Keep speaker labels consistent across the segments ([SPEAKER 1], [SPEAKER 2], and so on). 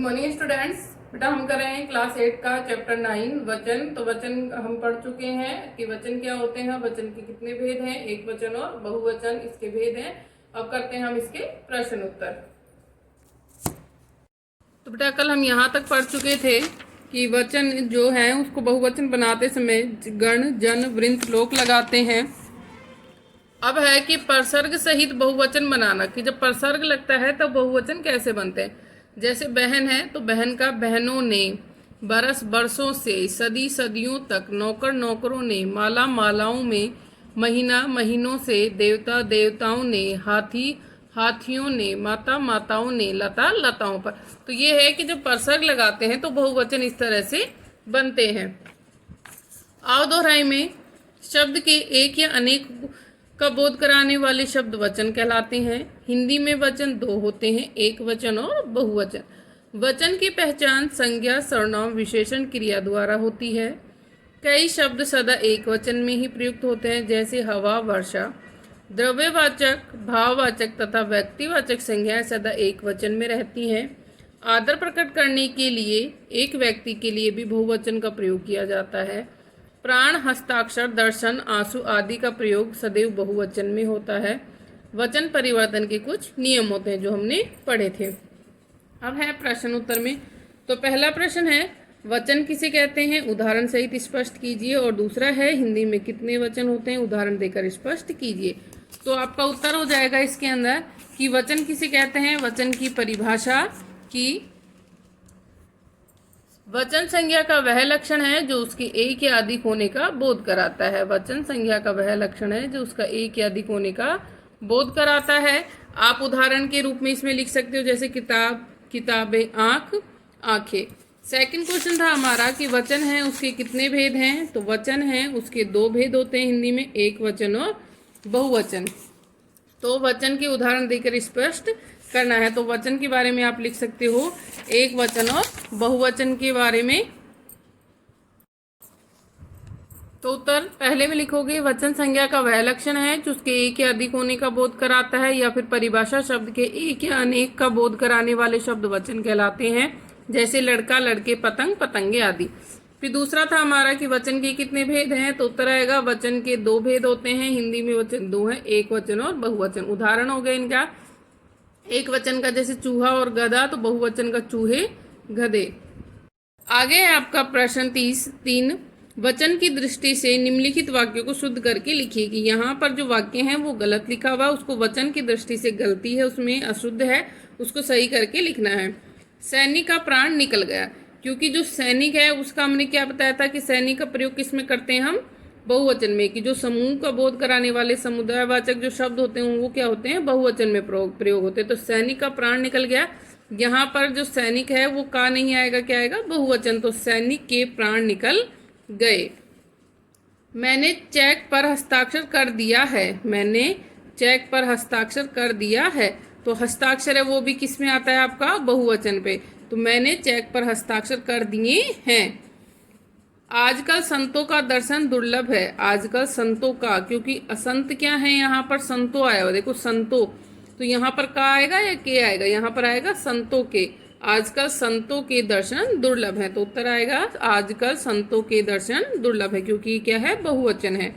[SPEAKER 1] Morning students. बेटा हम कर रहे हैं क्लास 8 का चैप्टर 9 वचन। तो वचन हम पढ़ चुके हैं कि वचन क्या होते हैं, वचन के कितने भेद हैं, एक वचन और बहुवचन इसके भेद हैं। अब करते हैं हम इसके प्रश्न उत्तर। तो बेटा कल हम यहाँ तक पढ़ चुके थे कि वचन जो है उसको बहुवचन बनाते समय गण जन वृंत लोक लगाते हैं। अब है कि परसर्ग सहित बहुवचन बनाना, कि जब परसर्ग लगता है तब बहुवचन कैसे बनते हैं। जैसे बहन है तो बहन का बहनों ने, बरस बरसों से, सदी सदियों तक, नौकर नौकरों ने, माला मालाओं में, महीना महीनों से, देवता देवताओं ने, हाथी हाथियों ने, माता माताओं ने, लता लताओं पर। तो ये है कि जब परसर्ग लगाते हैं तो बहुवचन इस तरह से बनते हैं। आव दोहराई में शब्द के एक या अनेक का बोध कराने वाले शब्द वचन कहलाते हैं। हिंदी में वचन दो होते हैं, एक वचन और बहुवचन। वचन की पहचान संज्ञा सर्वनाम विशेषण क्रिया द्वारा होती है। कई शब्द सदा एक वचन में ही प्रयुक्त होते हैं, जैसे हवा, वर्षा। द्रव्यवाचक, भाववाचक तथा व्यक्तिवाचक संज्ञाएं सदा एक वचन में रहती हैं। आदर प्रकट करने के लिए एक व्यक्ति के लिए भी बहुवचन का प्रयोग किया जाता है। प्राण, हस्ताक्षर, दर्शन, आंसू आदि का प्रयोग सदैव बहुवचन में होता है। वचन परिवर्तन के कुछ नियम होते हैं जो हमने पढ़े थे। अब है प्रश्न उत्तर में। तो पहला प्रश्न है वचन किसे कहते हैं, उदाहरण सहित स्पष्ट कीजिए। और दूसरा है हिंदी में कितने वचन होते हैं, उदाहरण देकर स्पष्ट कीजिए। तो आपका उत्तर हो जाएगा इसके अंदर कि वचन किसे कहते हैं। वचन की परिभाषा की वचन संज्ञा का वह लक्षण है जो उसके एक या अधिक होने का बोध कराता है। वचन संज्ञा का वह लक्षण है जो उसका एक या अधिक होने का बोध कराता है। आप उदाहरण के रूप में इसमें लिख सकते हो, जैसे किताब, किताबें, आंख, आंखें। सेकंड क्वेश्चन था हमारा कि वचन है उसके कितने भेद हैं। तो वचन है उसके दो भेद होते हैं हिंदी में, एक वचन और बहुवचन। तो वचन के उदाहरण देकर स्पष्ट करना है। तो वचन के बारे में आप लिख सकते हो एक वचन और बहुवचन के बारे में। तो उत्तर पहले में लिखोगे वचन संज्ञा का वह लक्षण है जो उसके एक या अधिक होने का बोध कराता है, या फिर परिभाषा शब्द के एक या अनेक का बोध कराने वाले शब्द वचन कहलाते हैं, जैसे लड़का, लड़के, पतंग, पतंगे आदि। फिर दूसरा था हमारा कि वचन के कितने भेद हैं। तो उत्तर आएगा वचन के दो भेद होते हैं, हिंदी में वचन दो हैं, एक वचन और बहुवचन। उदाहरण हो गए इनका, एक वचन का जैसे चूहा और गधा, तो बहुवचन का चूहे, गधे। आगे है आपका प्रश्न 3। वचन की दृष्टि से निम्नलिखित वाक्यों को शुद्ध करके लिखिए। कि यहाँ पर जो वाक्य हैं वो गलत लिखा हुआ, उसको वचन की दृष्टि से गलती है, उसमें अशुद्ध है, उसको सही करके लिखना है। सैनिक का प्राण निकल गया, क्योंकि जो सैनिक है उसका हमने क्या बताया था कि सैनिक का प्रयोग किस में करते हैं हम, बहुवचन में। कि जो समूह का बोध कराने वाले समुदायवाचक जो शब्द होते हैं वो क्या होते हैं, बहुवचन में प्रयोग होते हैं। तो सैनिक का प्राण निकल गया, यहाँ पर जो सैनिक है वो का नहीं आएगा, क्या आएगा, बहुवचन। तो सैनिक के प्राण निकल गए। मैंने चेक पर हस्ताक्षर कर दिया है, मैंने चेक पर हस्ताक्षर कर दिया है। तो हस्ताक्षर है वो भी किस में आता है आपका, बहुवचन पे। तो मैंने चेक पर हस्ताक्षर कर दिए हैं। आजकल संतों का दर्शन दुर्लभ है, आजकल संतों का, क्योंकि असंत क्या है यहाँ पर, संतों आया हुआ, देखो संतों। तो यहाँ पर का आएगा या के आएगा, यहाँ पर आएगा संतों के। आजकल संतों के दर्शन दुर्लभ है। तो उत्तर आएगा आजकल संतों के दर्शन दुर्लभ है, क्योंकि क्या है, बहुवचन है।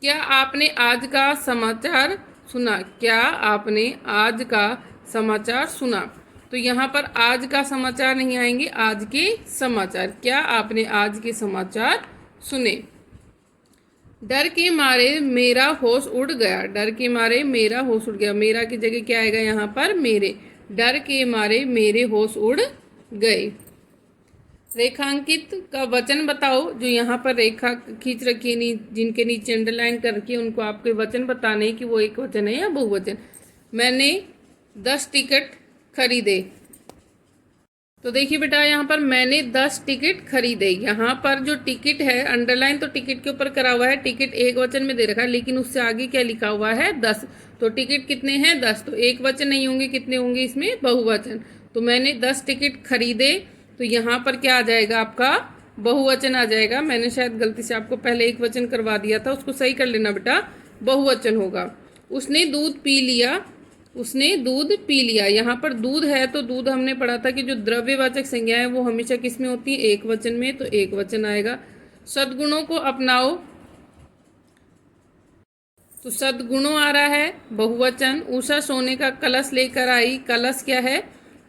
[SPEAKER 1] क्या आपने आज का समाचार सुना, क्या आपने आज का समाचार सुना। तो यहाँ पर आज का समाचार नहीं आएंगे, आज के समाचार। क्या आपने आज के समाचार सुने। डर के मारे मेरा होश उड़ गया, डर के मारे मेरा होश उड़ गया। मेरा की जगह क्या आएगा यहाँ पर, मेरे। डर के मारे मेरे होश उड़ गए। रेखांकित का वचन बताओ। जो यहाँ पर रेखा खींच रखी है, जिनके नीचे अंडरलाइन कर रखी है, उनको आपके वचन बताने कि वो एक वचन है या बहुवचन। मैंने 10 टिकट खरीदे। तो देखिए बेटा यहाँ पर मैंने 10 टिकट खरीदे। यहाँ पर जो टिकट है अंडरलाइन तो टिकट के ऊपर करा हुआ है, टिकट एक वचन में दे रखा है, लेकिन उससे आगे क्या लिखा हुआ है, 10। तो टिकट कितने हैं, 10। तो एक वचन नहीं होंगे, कितने होंगे इसमें, बहुवचन। तो मैंने 10 टिकट खरीदे, तो यहाँ पर क्या आ जाएगा आपका, बहुवचन आ जाएगा। मैंने शायद गलती से आपको पहले एक वचन करवा दिया था, उसको सही कर लेना बेटा, बहुवचन होगा। उसने दूध पी लिया, उसने दूध पी लिया। यहाँ पर दूध है तो दूध हमने पढ़ा था कि जो द्रव्यवाचक संज्ञा है वो हमेशा किस में होती है, एक वचन में, तो एक वचन आएगा। सद्गुणों को अपनाओ, तो सद्गुणों आ रहा है बहुवचन। उषा सोने का कलश लेकर आई, कलश क्या है,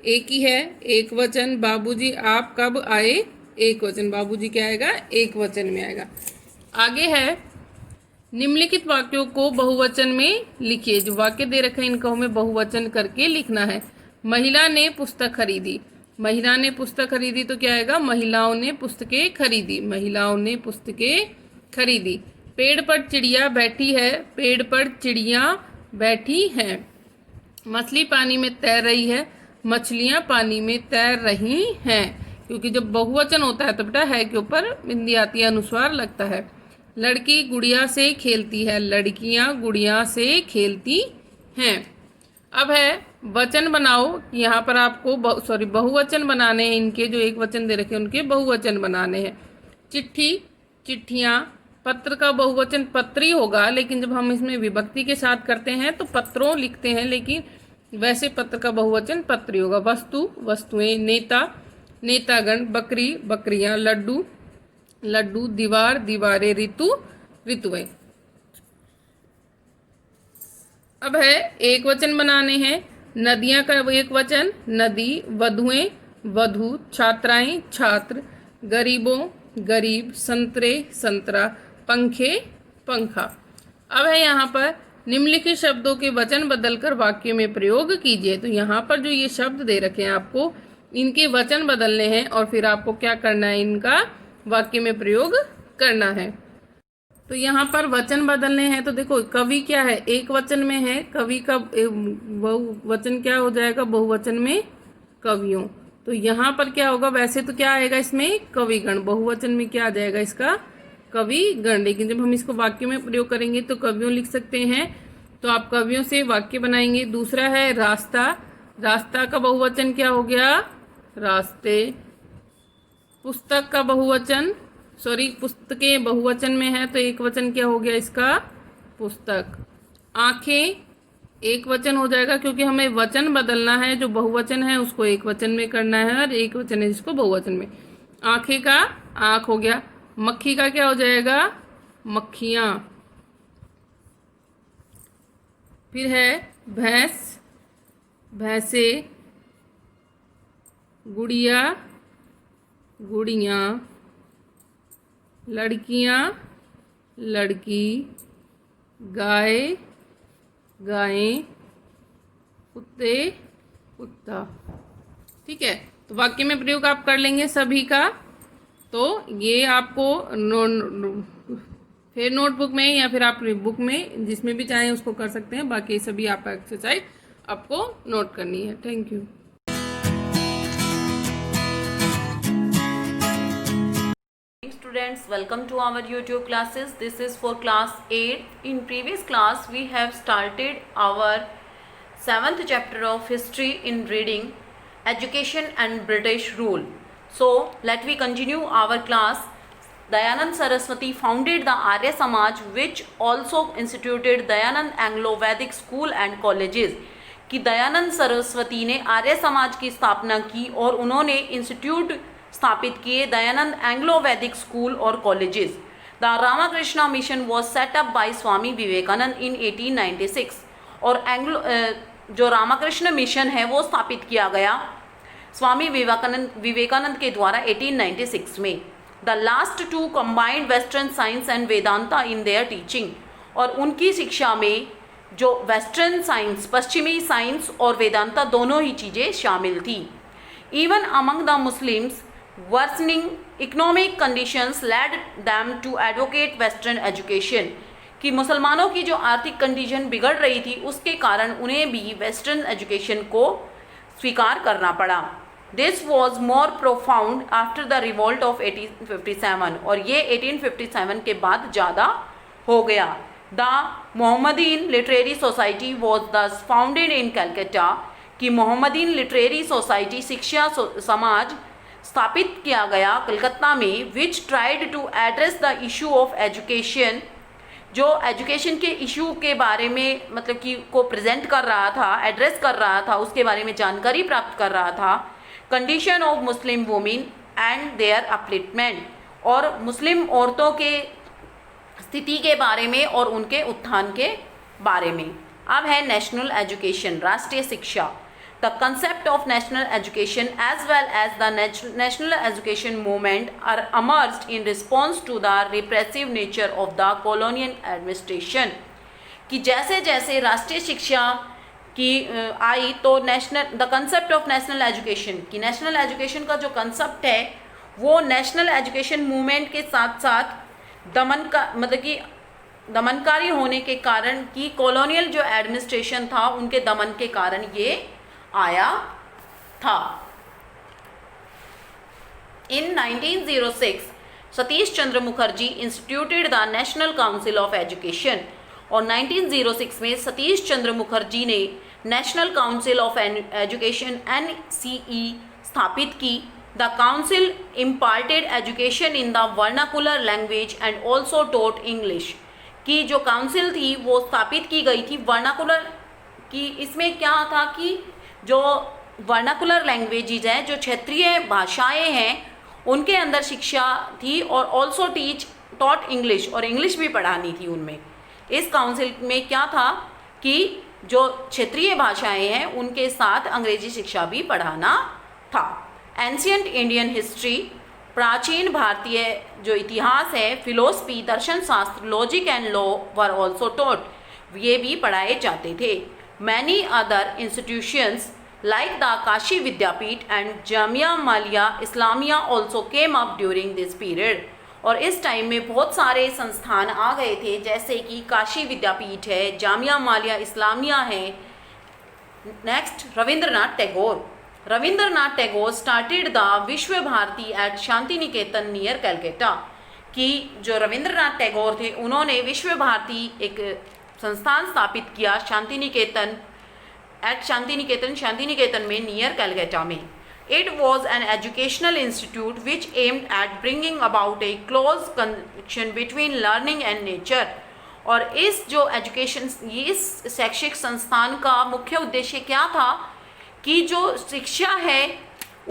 [SPEAKER 1] एक ही है, एक वचन। बाबूजी आप कब आए, एक वचन, बाबूजी क्या आएगा, एक वचन में आएगा। आगे है निम्नलिखित वाक्यों को बहुवचन में लिखिए। जो वाक्य दे रखे हैं इनको हमें बहुवचन करके लिखना है। महिला ने पुस्तक खरीदी, महिला ने पुस्तक खरीदी तो क्या आएगा, महिलाओं ने पुस्तकें खरीदी, महिलाओं ने पुस्तकें खरीदी। पेड़ पर चिड़िया बैठी है, पेड़ पर चिड़िया बैठी हैं। मछली पानी में तैर रही है, मछलियां पानी में तैर रही हैं। क्योंकि जब बहुवचन होता है तो बेटा है के ऊपर बिंदी आती है, अनुस्वार लगता है। लड़की गुड़िया से खेलती है, लड़कियां गुड़िया से खेलती हैं। अब है वचन बनाओ। यहाँ पर आपको बहुवचन बनाने हैं, इनके जो एक वचन दे रखे हैं उनके बहुवचन बनाने हैं। चिट्ठी, चिट्ठियाँ। पत्र का बहुवचन पत्री होगा, लेकिन जब हम इसमें विभक्ति के साथ करते हैं तो पत्रों लिखते हैं, लेकिन वैसे पत्र का बहुवचन पत्री होगा। वस्तु, वस्तुएं। नेता, नेतागण। बकरी, बकरियां। लड्डू, लड्डू। दीवार, दीवारें। ऋतु, ऋतुएं। अब है एक वचन बनाने हैं। नदियां का एक वचन नदी, वधुएं, वधु। छात्राएं, छात्र। गरीबों, गरीब। संतरे, संतरा। पंखे, पंखा। अब है यहाँ पर निम्नलिखित शब्दों के वचन बदलकर वाक्य में प्रयोग कीजिए। तो यहाँ पर जो ये शब्द दे रखे हैं आपको, इनके वचन बदलने हैं और फिर आपको क्या करना है, इनका वाक्य में प्रयोग करना है। तो यहाँ पर वचन बदलने हैं तो देखो कवि क्या है, एक वचन में है, कवि का बहुवचन क्या हो जाएगा, बहुवचन में कवियों। तो यहाँ पर क्या होगा, वैसे तो क्या आएगा इसमें, कविगण। बहुवचन में क्या आ जाएगा इसका, कविगण। लेकिन जब हम इसको वाक्य में प्रयोग करेंगे तो कवियों लिख सकते हैं, तो आप कवियों से वाक्य बनाएंगे। दूसरा है रास्ता, रास्ता का बहुवचन क्या हो गया, रास्ते। पुस्तक का बहुवचन, पुस्तकें बहुवचन में है तो एक वचन क्या हो गया इसका, पुस्तक। आंखें एक वचन हो जाएगा क्योंकि हमें वचन बदलना है, जो बहुवचन है उसको एक वचन में करना है और एक वचन है जिसको बहुवचन में। आंखें का आंख हो गया। मक्खी का क्या हो जाएगा, मक्खियाँ। फिर है भैंस, भैंसे। गुड़िया, गुड़ियाँ। लड़कियाँ, लड़की। गाय, गायें। कुत्ते, कुत्ता। ठीक है, तो वाक्य में प्रयोग आप कर लेंगे सभी का। तो ये आपको फिर नोटबुक में या फिर आप बुक में जिसमें भी चाहें उसको कर सकते हैं। बाकी सभी आप एक्सरसाइज आपको नोट करनी है। Thank you.
[SPEAKER 2] Students, welcome to our YouTube classes. This is for class 8. In previous class we have started our 7th chapter of history in reading, education and British rule. So let we continue our class. Dayanand Saraswati founded the Arya Samaj, which also instituted Dayanand Anglo-Vedic School and Colleges. कि दयानंद सरस्वती ने आर्य समाज की स्थापना की और उन्होंने institute स्थापित किए, Dayanand Anglo Vedic school और colleges. The Ramakrishna Mission was set up by Swami Vivekananda in 1896। और जो रामाकृष्ण मिशन है वो स्थापित किया गया स्वामी विवेकानंद के द्वारा 1896 में। The last two combined western science and Vedanta in their teaching. और उनकी शिक्षा में जो वेस्टर्न साइंस, पश्चिमी साइंस और वेदांता दोनों ही चीज़ें शामिल थी। Even among the Muslims worsening economic conditions led them to advocate western education. कि मुसलमानों की जो आर्थिक कंडीशन बिगड़ रही थी उसके कारण उन्हें भी वेस्टर्न एजुकेशन को स्वीकार करना पड़ा। This was more profound after the revolt of 1857। और ये 1857 के बाद ज़्यादा हो गया। The Mohammedan literary society was दस फाउंडेड इन कलकत्ता। कि मोहम्मदीन लिटरेरी सोसाइटी, शिक्षा समाज स्थापित किया गया कलकत्ता में, which tried to address the issue of education, जो एजुकेशन के इशू के बारे में मतलब कि को प्रेजेंट कर रहा था, एड्रेस कर रहा था, उसके बारे में जानकारी प्राप्त कर रहा था। Condition of Muslim women and their upliftment, और मुस्लिम औरतों के स्थिति के बारे में और उनके उत्थान के बारे में। अब है नेशनल एजुकेशन, राष्ट्रीय शिक्षा। The concept of national education as well as the national education movement are emerged in response to the repressive nature of the colonial administration, कि जैसे जैसे राष्ट्रीय शिक्षा की आई तो the concept of national education, कि नेशनल एजुकेशन का जो कंसेप्ट है वो नेशनल एजुकेशन मूवमेंट के साथ साथ दमनकारी होने के कारण, कि कॉलोनियल जो एडमिनिस्ट्रेशन था उनके दमन के कारण ये आया था। In 1906 Satish Chandra Mukherjee instituted the national council of education, और 1906 में सतीश चंद्र मुखर्जी ने national council of education NCE स्थापित की। The council imparted education in the vernacular language and also taught English, की जो काउंसिल थी वो स्थापित की गई थी वर्नाकुलर की। इसमें क्या था कि जो वर्नाकुलर लैंग्वेजेज हैं, जो क्षेत्रीय भाषाएं हैं, उनके अंदर शिक्षा थी, और ऑल्सो टॉट इंग्लिश, और इंग्लिश भी पढ़ानी थी उनमें। इस काउंसिल में क्या था कि जो क्षेत्रीय भाषाएं हैं उनके साथ अंग्रेजी शिक्षा भी पढ़ाना था। एंशियंट इंडियन हिस्ट्री, प्राचीन भारतीय जो इतिहास है, फिलोसफी, दर्शन शास्त्र, logic and law were also taught, ये भी पढ़ाए जाते थे। Many other institutions like the Kashi Vidyapeeth and Jamia Millia Islamia also came up during this period, और इस टाइम में बहुत सारे संस्थान आ गए थे, जैसे कि काशी विद्यापीठ है, जामिया मलिया इस्लामिया है। Next, Rabindranath Tagore started the विश्व भारती एट शांति निकेतन नियर कलकत्ता, कि जो रविंद्रनाथ टैगोर थे उन्होंने विश्व भारती एक संस्थान स्थापित किया शांति निकेतन में नियर कलकत्ता में। It was an educational institute which aimed at bringing about a close connection between learning and nature, और इस जो इस शैक्षिक संस्थान का मुख्य उद्देश्य क्या था कि जो शिक्षा है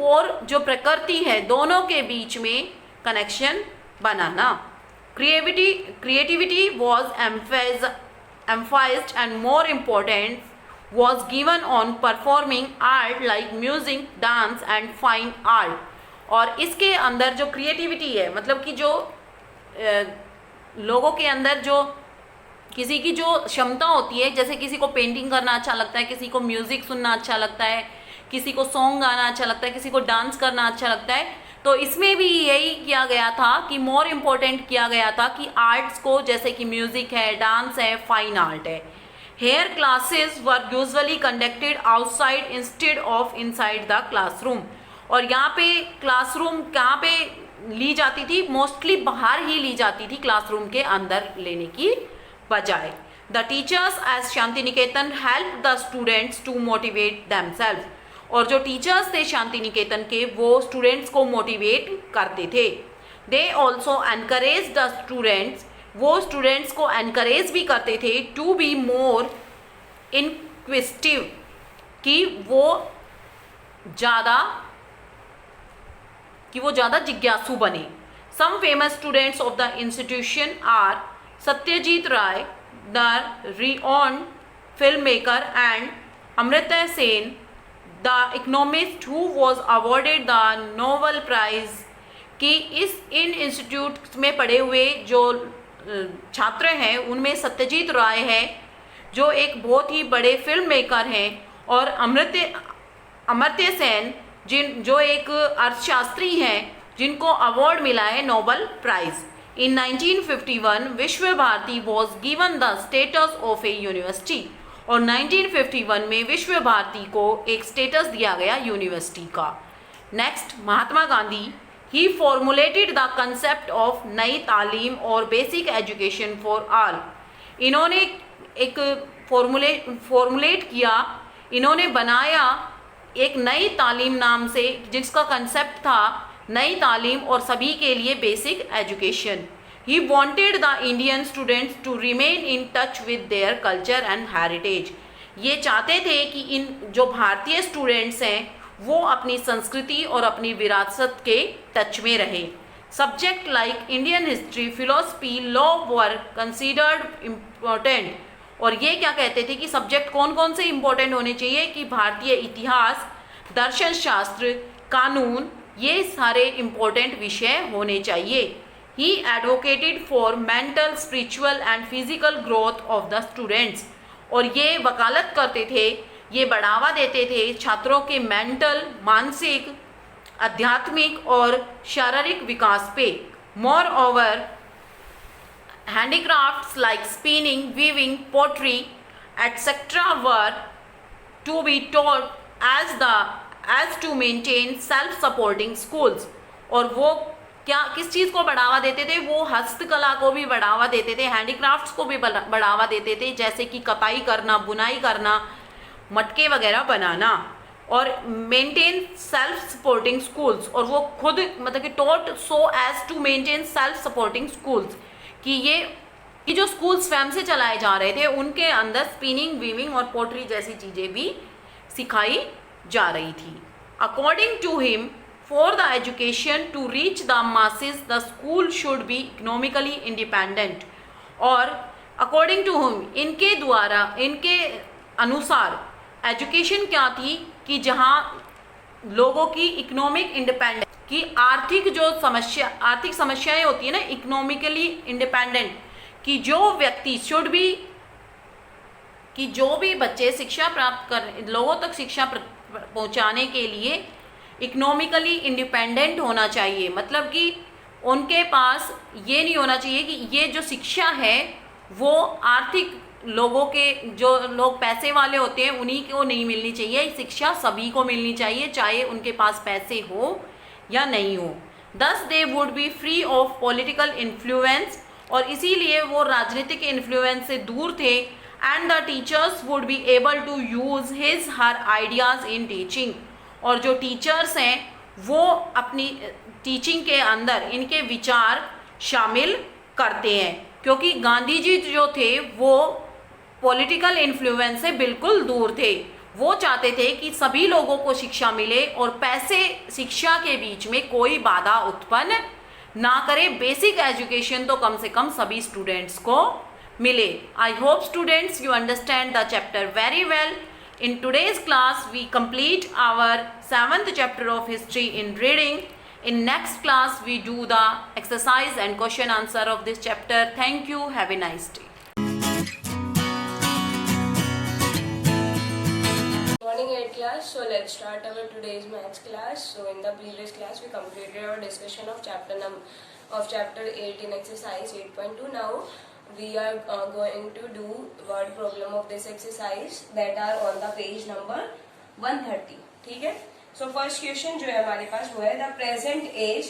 [SPEAKER 2] और जो प्रकृति है दोनों के बीच में connection banana. Creativity was emphasized and more important was given on performing art like music, dance and fine art, और इसके अंदर जो क्रिएटिविटी है, मतलब कि जो लोगों के अंदर जो किसी की जो क्षमता होती है, जैसे किसी को पेंटिंग करना अच्छा लगता है, किसी को म्यूज़िक सुनना अच्छा लगता है, किसी को सॉन्ग गाना अच्छा लगता है, किसी को डांस करना अच्छा लगता है, तो इसमें भी यही किया गया था कि मोर इम्पोर्टेंट किया गया था कि आर्ट्स को, जैसे कि म्यूज़िक है, डांस है, फाइन आर्ट है। Here classes were usually conducted outside instead of inside the classroom, और यहाँ पे क्लासरूम कहाँ पे ली जाती थी, मोस्टली बाहर ही ली जाती थी, क्लासरूम के अंदर लेने की बजाय। The teachers at Shantiniketan help the students to motivate themselves, और जो टीचर्स थे शांति निकेतन के वो स्टूडेंट्स को मोटिवेट करते थे। They also encourage the students, वो स्टूडेंट्स को एनकरेज भी करते थे टू बी मोर इनक्विजिटिव, कि वो ज़्यादा जिज्ञासु बने। Some famous students of the institution are Satyajit Ray, the renowned film maker, and Amartya Sen, the economist who was awarded the Nobel prize, कि इन इंस्टीट्यूट में पढ़े हुए जो छात्र हैं उनमें सत्यजीत राय है जो एक बहुत ही बड़े फिल्म मेकर हैं, और अमर्त्य सेन जो एक अर्थशास्त्री हैं जिनको अवार्ड मिला है Nobel prize. In 1951 Vishwa Bharati was given the status of a university, और 1951 में विश्व भारती को एक स्टेटस दिया गया यूनिवर्सिटी का। Next, Mahatma Gandhi, he formulated the concept of नई तालीम और बेसिक एजुकेशन फॉर ऑल। इन्होंने एक फॉर्मुलेट किया, इन्होंने बनाया एक नई तालीम नाम से, जिसका कंसेप्ट था नई तालीम और सभी के लिए basic education. He wanted the Indian students to remain in touch with their culture and heritage. ये चाहते थे कि इन जो भारतीय स्टूडेंट्स हैं वो अपनी संस्कृति और अपनी विरासत के टच में रहे. Subject like Indian history, philosophy, law were considered important. और ये क्या कहते थे कि सब्जेक्ट कौन कौन से इम्पोर्टेंट होने चाहिए कि भारतीय इतिहास, दर्शन शास्त्र, कानून, ये सारे इम्पोर्टेंट विषय होने चाहिए. He advocated for mental, spiritual and physical growth of the students. और ये वकालत करते थे, ये बढ़ावा देते थे छात्रों के मेंटल, मानसिक, आध्यात्मिक और शारीरिक विकास पे. More over handicrafts like spinning, weaving, pottery, etc. were to be taught as to maintain self-supporting schools. और वो क्या किस चीज़ को बढ़ावा देते थे? वो हस्तकला को भी बढ़ावा देते थे, हैंडीक्राफ्ट्स को भी बढ़ावा देते थे, जैसे कि कताई करना, बुनाई करना, मटके वगैरह बनाना. और मेंटेन सेल्फ सपोर्टिंग स्कूल्स. और वो खुद मतलब कि taught so as to maintain self supporting schools, कि ये जो स्कूल स्वयं से चलाए जा रहे थे उनके अंदर स्पिनिंग, वीविंग और पोट्री जैसी चीज़ें भी सिखाई जा रही थी. According to him, for the education to reach the masses the school should be economically independent. और अकॉर्डिंग टू हिम, इनके द्वारा, इनके अनुसार एजुकेशन क्या थी कि जहाँ लोगों की इकोनॉमिक इंडिपेंडेंस की आर्थिक समस्याएं होती है ना, इकोनॉमिकली इंडिपेंडेंट, कि जो व्यक्ति शुड बी, कि जो भी बच्चे शिक्षा प्राप्त कर, लोगों तक शिक्षा पहुंचाने के लिए इकोनॉमिकली इंडिपेंडेंट होना चाहिए. मतलब कि उनके पास ये नहीं होना चाहिए कि ये जो शिक्षा है वो आर्थिक लोगों के, जो लोग पैसे वाले होते हैं उन्हीं को नहीं मिलनी चाहिए. शिक्षा सभी को मिलनी चाहिए, चाहे उनके पास पैसे हो या नहीं हो. Thus they would be free of political influence. और इसीलिए वो राजनीतिक इन्फ्लुएंस से दूर थे. And the teachers would be able to use his her ideas in teaching. और जो टीचर्स हैं वो अपनी टीचिंग के अंदर इनके विचार शामिल करते हैं, क्योंकि गांधी जी जो थे वो पॉलिटिकल इन्फ्लुएंस से बिल्कुल दूर थे. वो चाहते थे कि सभी लोगों को शिक्षा मिले और पैसे शिक्षा के बीच में कोई बाधा उत्पन्न ना करे. बेसिक एजुकेशन तो कम से कम सभी स्टूडेंट्स को मिले. I hope students you understand the chapter very well. In today's class, we complete our 7th chapter of history in reading. In next class, we do the exercise and question answer of this chapter. Thank you. Have a nice day.
[SPEAKER 3] Morning 8th class. So let's start our today's maths class. So in the previous class, we completed our discussion of chapter 8 in exercise 8.2. Now we are going to do word problem of this exercise that are on the page number 130. ठीक है. So first question जो है हमारे पास वो है the present age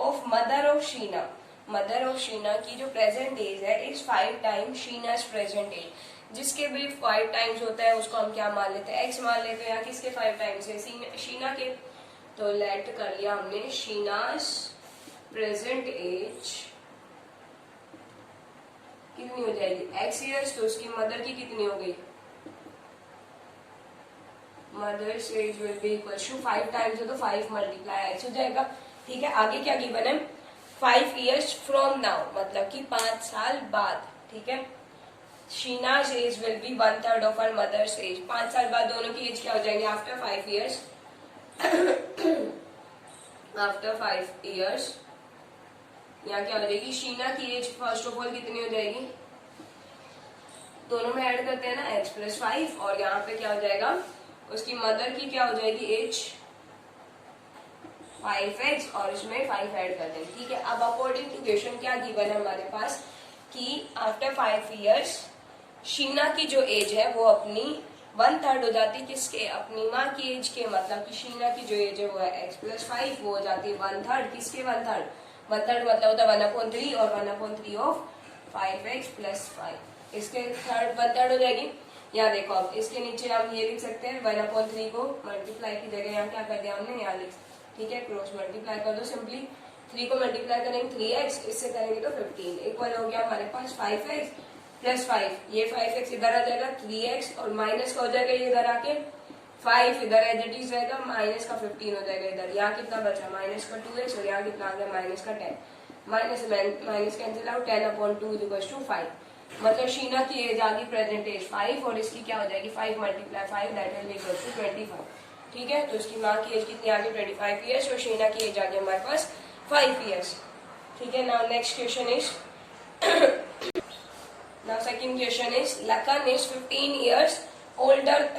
[SPEAKER 3] of mother of Sheena. Mother of Sheena की जो present age है is 5 times Sheena's present age. जिसके भी 5 times होता है उसको हम क्या मान लेते हैं? X मान लेते हैं. या किसके 5 times है? शीना के. तो लेट कर लिया हमने Sheena's present age कितनी हो जाएगी? X years. तो उसकी मदर की कितनी हो गई? Mother's age will be equal to 5 times हो तो 5 मल्टीप्लाई x हो जाएगा. ठीक है. आगे क्या गिवन है? 5 years फ्रॉम नाउ, मतलब कि 5 साल बाद. ठीक है. Sheena's age will be 1/3 of her mother's age. 5 साल बाद दोनों की एज क्या हो जाएंगे? After 5 years. आफ्टर 5 years यहाँ क्या हो जाएगी? शीना की एज फर्स्ट ऑफ ऑल कितनी हो जाएगी? दोनों में ऐड करते हैं ना, x + 5. और यहाँ पे क्या हो जाएगा? उसकी मदर की क्या हो जाएगी? एज 5x और इसमें 5 ऐड कर देंगे. ठीक है. अब अकॉर्डिंग टू क्वेश्चन क्या गिवन है हमारे पास कि आफ्टर 5 years शीना की जो एज है वो अपनी 1/3 हो जाती है. किसके? अपनी माँ की एज के. मतलब कि शीना की जो एज है वो है x + 5, वो हो जाती है 1/3. किसके 1/3? 1/3 मतलब होता है 1/3 और 1/3 ऑफ 5x + 5. इसके 1/3 हो जाएगी. यहाँ देखो अब इसके नीचे हम ये लिख सकते हैं 1/3 को मल्टीप्लाई की जगह यहाँ क्या कर दिया हमने? यहाँ लिख. ठीक है. क्रॉस मल्टीप्लाई कर दो सिंपली. 3 को मल्टीप्लाई करेंगे 3x, इससे करेंगे तो 15 इक्वल हो गया हमारे पास 5x प्लस 5, ये 5x इधर आ जाएगा 3x और माइनस का हो जाएगा ये इधर आके 5 इधर एज इट इज रहेगा, माइनस का 15 हो जाएगा इधर, यहाँ कितना बचा माइनस का 2x और यहाँ कितना आ गया माइनस का 10, minus minus cancel out 10/2 equals to 5, मतलब शीना की एज आ गई प्रेजेंट एज 5 और इसकी क्या हो जाएगी 5 multiply 5 that will equal to 25, ठीक है। तो इसकी माँ की एज कितनी आ गई 25 ईयर्स और शीना की एज आ गई हमारे पास 5 ईयर्स, ठीक है। Now next question is now second question is Lakhan is 15 years older,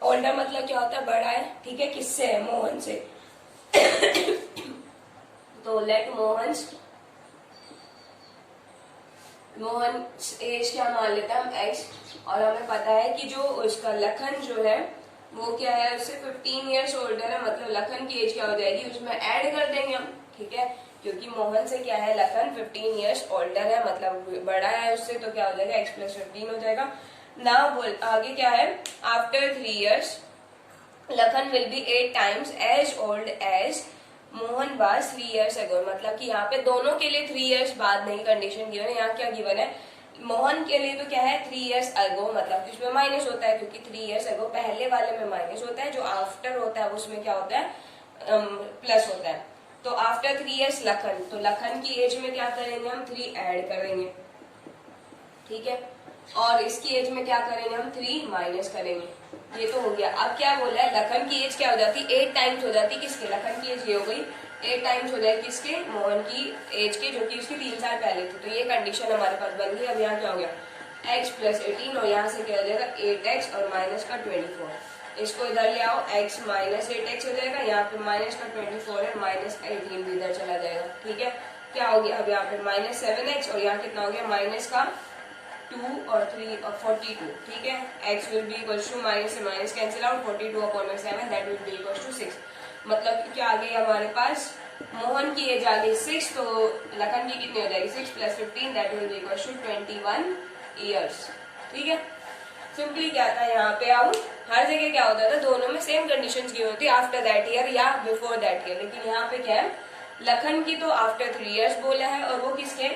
[SPEAKER 3] older मतलब क्या होता है बड़ा है, ठीक है, किससे है मोहन से तो लेट मोहन एज क्या मान लेते हैं हम x, और हमें पता है कि जो उसका लखन जो है वो क्या है उससे 15 ईयर्स ओल्डर है, मतलब लखन की एज क्या हो जाएगी उसमें ऐड कर देंगे हम, ठीक है, क्योंकि मोहन से क्या है लखन 15 ईयर्स ओल्डर है मतलब बड़ा है उससे, तो क्या हो जाएगा x प्लस 15 हो जाएगा। नाउ बोल आगे क्या है, after 3 years Lakhan will be 8 times as old as Mohan was 3 years ago, मतलब कि यहाँ पे दोनों के लिए 3 ईयर्स बाद नहीं कंडीशन गिवन है, यहाँ क्या गिवन है मोहन के लिए तो क्या है 3 ईयर्स अगो, मतलब कि उसमें माइनस होता है क्योंकि 3 ईयर्स अगो पहले वाले में माइनस होता है, जो आफ्टर होता है उसमें क्या होता है प्लस होता है। तो आफ्टर 3 ईयर्स लखन, तो लखन की एज में क्या करेंगे हम 3 ऐड करेंगे, ठीक है, और इसकी एज में क्या करेंगे हम 3 माइनस करेंगे, ये तो हो गया। अब क्या बोला है लखन की एज क्या हो जाती 8 टाइम्स हो जाती, किसके लखन की एज ये हो गई 8 टाइम्स हो जाएगी किसके मोहन की एज के, जो कि उसकी 3 साल पहले थी, तो ये कंडीशन हमारे पास बन गई। अब यहाँ क्या हो गया x प्लस 18 और यहाँ से क्या हो जाएगा 8x और माइनस का 24, इसको इधर ले आओ x माइनस 8x हो जाएगा, यहाँ पे माइनस का 24 है, माइनस 18 भी इधर चला जाएगा, ठीक है, क्या हो गया अब यहाँ पे माइनस 7x और यहाँ कितना हो गया माइनस का 2 और 3 और 42, ठीक है, x will be equals to minus से minus cancel out 42/7 that will be equals to 6, मतलब क्या आ गई हमारे पास मोहन की एज आ गई 6, तो लखन की कितनी हो जाएगी 6 plus 15 that will be equals to 21 years, ठीक है। सिंपली क्या था यहाँ पे अब हर जगह क्या होता था दोनों में सेम कंडीशंस की होती है आफ्टर दैट ईयर या बिफोर दैट ईयर, लेकिन यहाँ पे क्या है लखन की तो आफ्टर 3 ईयर्स बोला है और वो किसके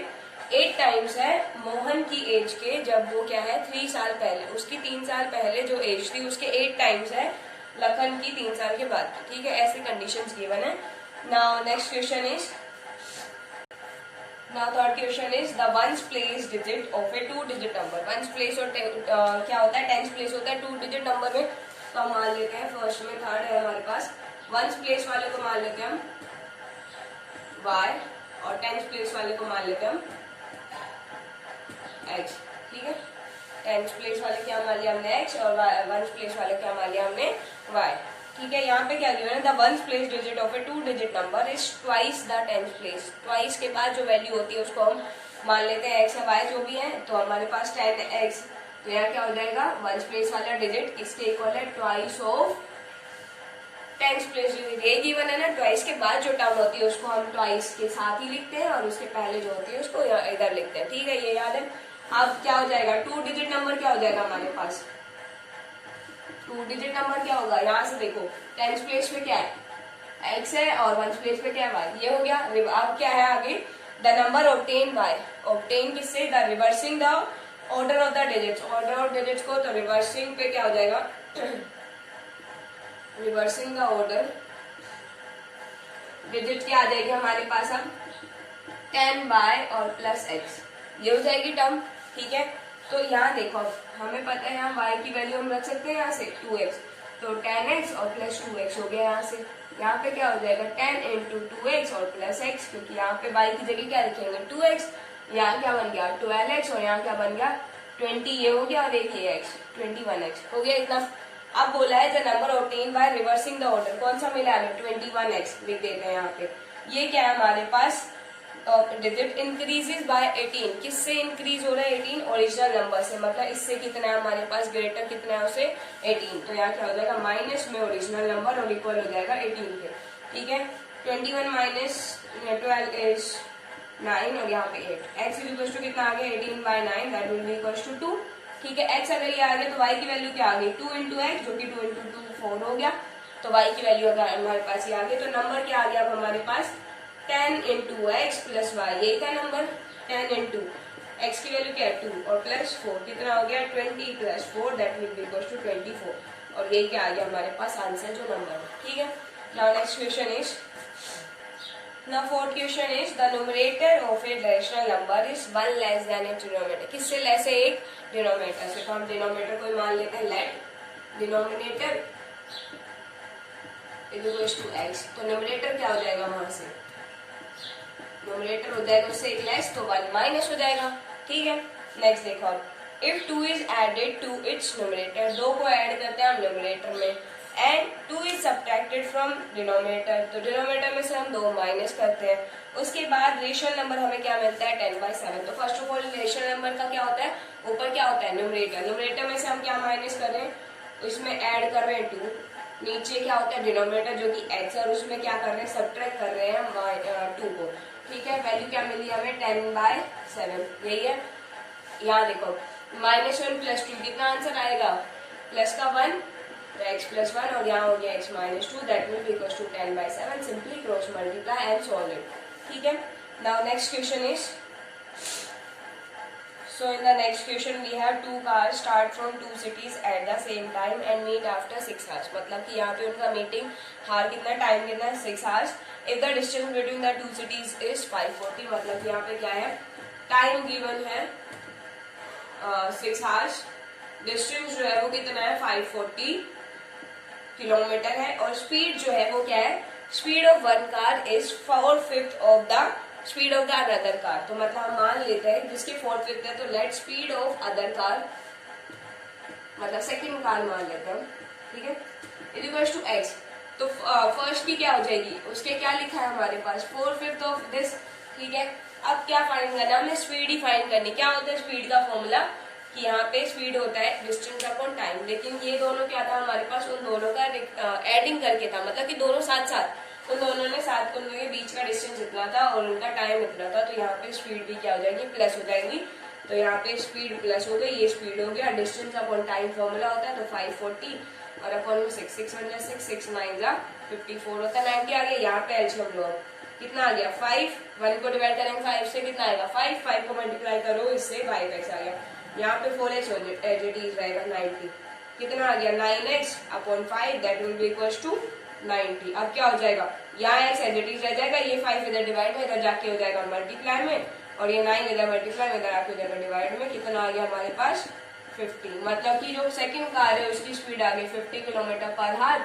[SPEAKER 3] 8 टाइम्स है मोहन की एज के, जब वो क्या है 3 साल पहले, उसकी 3 साल पहले जो एज थी उसके 8 टाइम्स है लखन की 3 साल के बाद, ठीक है, ऐसे कंडीशंस गिवन है। Now next question is now third question is the ones place digit of A 2 digit number, ones place और क्या होता है टेंस प्लेस होता है 2 डिजिट नंबर में, तो हम मान लेते हैं फर्स्ट में थर्ड है हमारे पास, वंस प्लेस वाले को मान लेते हैं हम y और टेंस प्लेस वाले को मान लेते हैं हम x, ठीक है, टेंस प्लेस वाले क्या मान लिया हमने x और वंस प्लेस वाले क्या मान लिया हमने y, ठीक है। यहाँ पे क्या गिवन है the ones place digit of A 2 digit number is twice the tens place, twice के बाद जो वैल्यू होती है उसको हम मान लेते हैं x या y जो भी है, तो हमारे पास 10x, तो यहाँ क्या हो जाएगा वंस प्लेस वाला डिजिट किसके इक्वल है twice of tens place digit, ये गिवन है ना, ट्वाइस के बाद जो टर्म होती है उसको हम ट्वाइस के साथ ही लिखते हैं और उसके पहले जो होती है उसको इधर लिखते हैं, ठीक है, ये याद है। अब क्या हो जाएगा 2 डिजिट नंबर क्या हो जाएगा हमारे पास 2 डिजिट नंबर क्या होगा, यहाँ से देखो टेंस प्लेस पे क्या है x है और वंस प्लेस पे क्या है y, ये हो गया। अब क्या है आगे the number obtain by, obtain किससे the reversing the order of the digits, order of digits को, तो रिवर्सिंग पे क्या हो जाएगा रिवर्सिंग द ऑर्डर डिजिट क्या आ जाएगी हमारे पास अब 10 और प्लस x, ये हो जाएगी टर्म, ठीक है। तो यहाँ देखो हमें पता है यहाँ y की वैल्यू हम रख सकते हैं यहाँ से 2x, तो 10x और प्लस 2x हो गया यहाँ से, यहाँ पे क्या हो जाएगा 10 इंटू 2x और प्लस x, क्योंकि यहाँ पे y की जगह क्या लिखेंगे 2x, यहाँ क्या बन गया 12x और यहाँ क्या बन गया 20, ये हो गया और एक ये x 21x हो गया इतना। अब बोला है the number obtain by reversing the order, कौन सा मिला है 21x लिख देते हैं यहाँ पे, ये क्या है हमारे पास डिजिट इंक्रीजेस बाय 18, किससे इंक्रीज हो रहा है 18 ओरिजिनल नंबर से, मतलब इससे कितना है हमारे पास ग्रेटर कितना है उसे 18, तो यहाँ क्या हो जाएगा माइनस में ओरिजिनल नंबर और इक्वल हो जाएगा 18 के, ठीक है। 21 माइनस 12 इज 9 और यहाँ पे 8, x इक्वल टू कितना आ गया 18/9 that will be equal to 2, ठीक है। x अगर ये आ गया तो y की वैल्यू क्या आ गई 2 इंटू एक्स, जो कि 2 इंटू 2 4 हो गया, तो y की वैल्यू अगर हमारे पास ये आ गई, तो नंबर क्या आ गया अब हमारे पास 10 इंटू एक्स प्लस वाई, यही था नंबर 10 इंटू एक्स की वैल्यू क्या है 2 और प्लस 4, कितना हो गया 20 plus 4 that will be equal to 24, और ये क्या आ गया हमारे पास आंसर जो नंबर है, ठीक है। Now next question is, now fourth question is the numerator of a rational number is 1 less than it's denominator, किससे लेस है एक डिनोमिनेटर से, तो हम डिनोमिनेटर को मान लेते हैं let denominator equals to x, तो न्यूमरेटर क्या हो जाएगा वहां से, न्यूमरेटर हो जाएगा उससे एक लेस तो 1 माइनस हो जाएगा, ठीक है। नेक्स्ट देखो, if 2 is added to its numerator, 2 को ऐड करते हैं हम न्यूमरेटर में, and 2 is subtracted from denominator, तो डिनोमिनेटर में से हम 2 माइनस करते हैं, उसके बाद रेशनल नंबर हमें क्या मिलता है 10/7, तो first of all rational number का क्या होता है, ऊपर क्या होता है न्यूमरेटर, न्यूमरेटर में से हम क्या माइनस कर रहे हैं, उसमें ऐड कर रहे हैं 2, नीचे क्या होता है डिनोमिनेटर जो कि x है, और उसमें क्या कर रहे हैं सब्ट्रैक्ट कर रहे हैं 2 को, ठीक है। वैल्यू क्या मिली हमें 10/7, यही है। यहाँ देखो -1 + 2 कितना आंसर आएगा, प्लस का 1 तो x + 1, और यहाँ हो गया x - 2 that will be equal to 10/7, simply cross multiply and solve it, ठीक है। Now next question is, so in the next question we have 2 cars start from 2 cities at the same time and meet after 6 hours, मतलब कि यहाँ पे उनका meeting हार कितना time कितना है 6 hours, if the distance between the 2 cities is 540, मतलब यहाँ पे क्या है टाइम गिवन है 6 hours, डिस्टेंस जो है वो कितना है 540 किलोमीटर है, और स्पीड जो है वो क्या है, speed of one car is 4/5 of the speed of the other car, तो मतलब हम मान लेते हैं जिसकी 4/5 है, तो let speed of other car मतलब सेकंड कार मान लेते हैं, ठीक है, इक्वल्स टू एक्स, तो फर्स्ट की क्या हो जाएगी, उसके क्या लिखा है हमारे पास 4/5 ऑफ दिस, ठीक है। अब क्या फाइंड करना है, हमें स्पीड ही फाइंड करनी, क्या होता है स्पीड का फॉर्मूला कि यहाँ पे स्पीड होता है डिस्टेंस अपॉन टाइम, लेकिन ये दोनों क्या था हमारे पास, उन दोनों का एडिंग करके था, मतलब कि दोनों साथ साथ, उन दोनों ने साथ उन के बीच का डिस्टेंस इतना था और उनका टाइम इतना था, तो यहाँ पे स्पीड भी क्या हो जाएगी प्लस हो जाएगी, तो यहाँ पे स्पीड प्लस हो गई, ये स्पीड हो गया, डिस्टेंस अपॉन टाइम फॉर्मूला होता है तो 540 और अपॉन में 6 6 9 54 होता है, 90 आ गया, यहाँ पे एलसीएम लो कितना आ गया 5, 1 को डिवाइड करेंगे 5 से कितना आएगा 5 को मल्टीप्लाई करो इससे 5x आ गया, यहाँ पे 4x एज इट इज रहेगा 90, कितना आ गया 9x upon 5 that will be equals to 90। अब क्या हो जाएगा, यहाँ x एज इट इज रह जाएगा, ये 5 इधर डिवाइड में, इधर जाके हो जाएगा मल्टीप्लाई में, और ये 9 इधर मल्टीप्लाई में, इधर आके हो जाएगा डिवाइड में, कितना आ गया हमारे पास 50, मतलब कि जो सेकंड कार है उसकी स्पीड आ गई 50 km/h,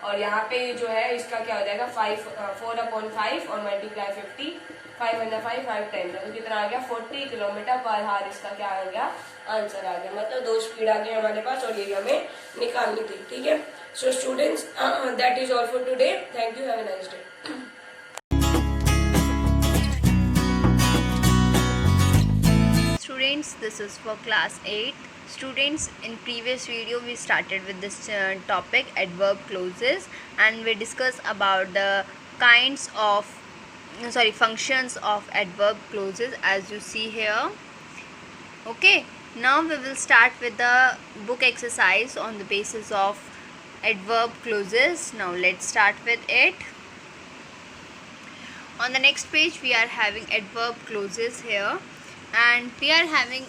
[SPEAKER 3] और यहाँ पे जो है इसका क्या हो जाएगा 4/5 और मल्टीप्लाई 50, 5 × 5 5 10, तो कितना आ गया 40 km/h, इसका क्या आ गया आंसर आ गया, मतलब 2 स्पीड आ गई हमारे पास और ये हमें निकालनी थी, ठीक है। So students that is all for today, thank you, have a nice day.
[SPEAKER 4] Students, this is for class 8. Students, in previous video we started with this topic adverb clauses, and we discussed about the functions of adverb clauses as you see here. Okay, now we will start with the book exercise on the basis of adverb clauses. Now let's start with it. On the next page we are having adverb clauses here, and we are having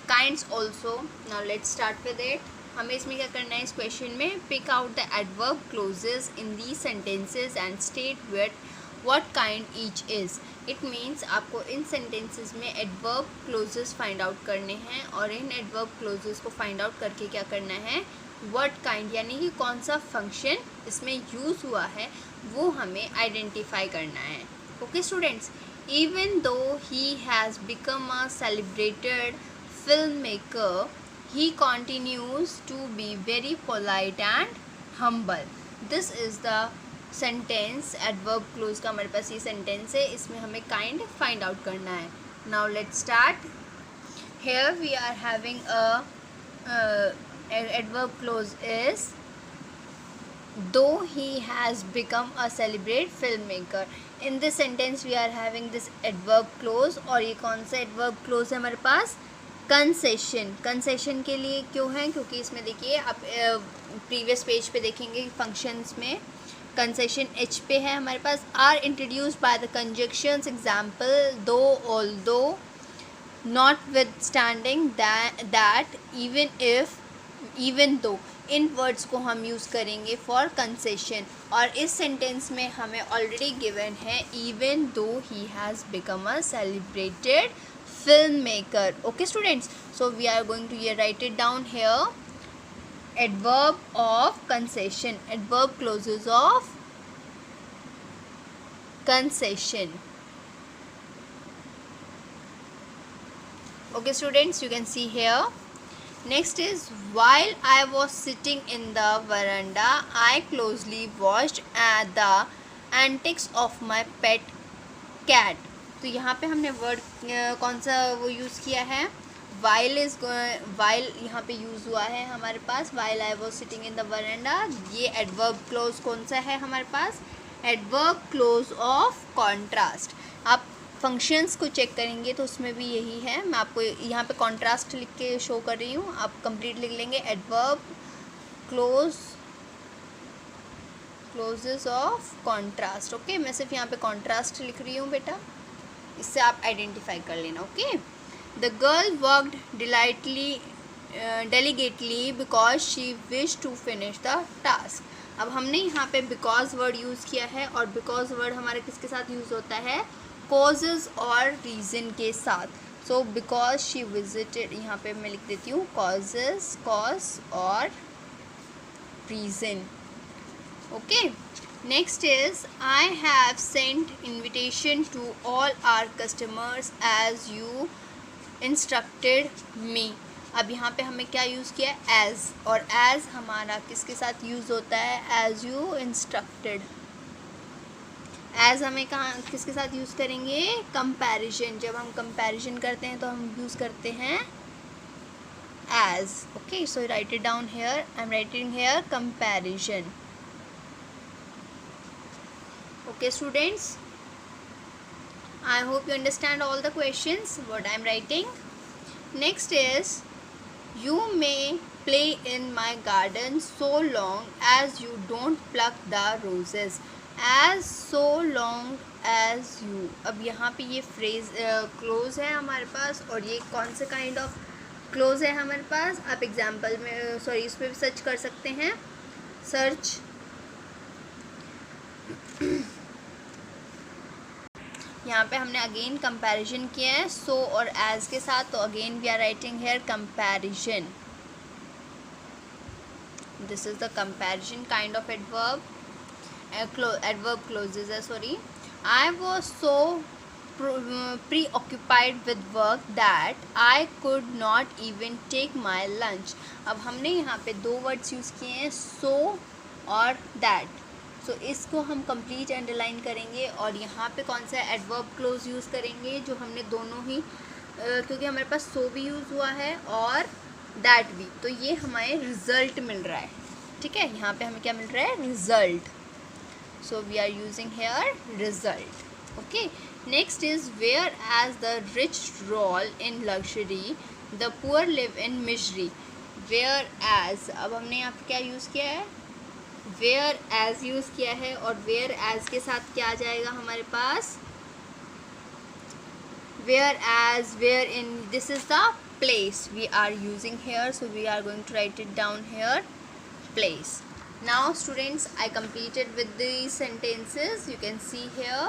[SPEAKER 4] kinds also. Now let's start with it. हमें इसमें क्या करना है, इस question में pick out the adverb clauses in the sentences and state what kind each is. It means आपको इन sentences में एडवर्ब क्लोजेस फाइंड आउट करने हैं, और इन एडवर्ब क्लोजेस को फाइंड आउट करके क्या करना है, व्हाट काइंड यानी कि कौन सा फंक्शन इसमें यूज़ हुआ है वो हमें आइडेंटिफाई करना है। Okay students, even though he has become a celebrated filmmaker, he continues to be very polite and humble. This is the sentence, adverb clause का हमारे पास ये sentence है, इसमें हमें kind find out करना है. Now let's start. Here we are having a adverb clause is though he has become a celebrated filmmaker. In this sentence we are having this adverb clause, और ये कौन सा adverb clause है हमारे पास, concession. Concession के लिए क्यों है, क्योंकि इसमें देखिए आप प्रीवियस पेज पे देखेंगे फंक्शंस में कंसेशन H पे है हमारे पास. Are introduced by the conjunctions example though, although, notwithstanding, that, even if, even though. In words को हम यूज़ करेंगे फॉर कंसेशन. और इस सेंटेंस में हमें ऑलरेडी गिवन है even though he has become a celebrated film maker. Okay students, so we are going to write it down here. Adverb of concession, adverb clauses of concession. Okay students, you can see here. Next is, while I was sitting in the veranda, I closely watched at the antics of my pet cat. तो यहाँ पे हमने word कौन सा वो use किया है, while is, while यहाँ पे यूज़ हुआ है हमारे पास. while I was sitting in the veranda, ये adverb clause कौन सा है हमारे पास, adverb clause of contrast. आप फंक्शंस को चेक करेंगे तो उसमें भी यही है. मैं आपको यहाँ पे कॉन्ट्रास्ट लिख के शो कर रही हूँ, आप कंप्लीट लिख लेंगे. Adverb clauses of contrast. Okay, मैं सिर्फ यहाँ पे कॉन्ट्रास्ट लिख रही हूँ बेटा, इससे आप आइडेंटिफाई कर लेना. Okay. The girl worked diligently because she wish to finish the task. अब हमने यहाँ पे बिकॉज वर्ड यूज़ किया है, और बिकॉज वर्ड हमारे किसके साथ यूज़ होता है, कॉजेज़ और रीज़न के साथ. सो बिकॉज शी विजिटेड, यहाँ पे मैं लिख देती हूँ कॉजेज़, कॉज और reason. Okay. Next is, I have sent invitation to all our customers as you instructed me. अब यहाँ पे हमें क्या यूज़ किया है, एज, और एज हमारा किसके साथ यूज़ होता है, एज यू इंस्ट्रक्टेड. एज हमें कहाँ किसके साथ यूज़ करेंगे, कंपैरिजन. जब हम कंपैरिजन करते हैं तो हम यूज़ करते हैं as. Okay, so write it down here. I am writing here comparison. Okay students, I hope you understand all the questions what I am writing. Next is, you may play in my garden so long as you don't pluck the roses. As so long as you. अब यहाँ पे ये phrase close है हमारे पास, और ये कौन से काइंड ऑफ क्लोज है हमारे पास. आप एग्जाम्पल में सॉरी इस पर भी सर्च कर सकते हैं. सर्च यहाँ पे हमने अगेन कंपैरिजन किया है सो और एज के साथ, तो again we are writing here comparison. This is the comparison kind of adverb. Adverb clauses है, sorry. I was so preoccupied with work that I could not even take my lunch. अब हमने यहाँ पे दो words use किए हैं, so और that. सो इसको हम कंप्लीट अंडरलाइन करेंगे, और यहाँ पे कौन सा एडवर्ब क्लोज यूज़ करेंगे, जो हमने दोनों ही क्योंकि हमारे पास सो भी यूज़ हुआ है और दैट भी, तो ये हमें रिज़ल्ट मिल रहा है. ठीक है, यहाँ पे हमें क्या मिल रहा है, result. So we are using here result. Okay. Next is, whereas the rich roll in luxury the poor live in misery. Whereas, अब हमने यहाँ पे क्या यूज़ किया है, वेयर एज यूज़ किया है, और वेयर एज के साथ क्या आ जाएगा हमारे पास, whereas, wherein. This is the place we are using here, so we are going to write it down here, place. Now students, I completed with these sentences, you can see here.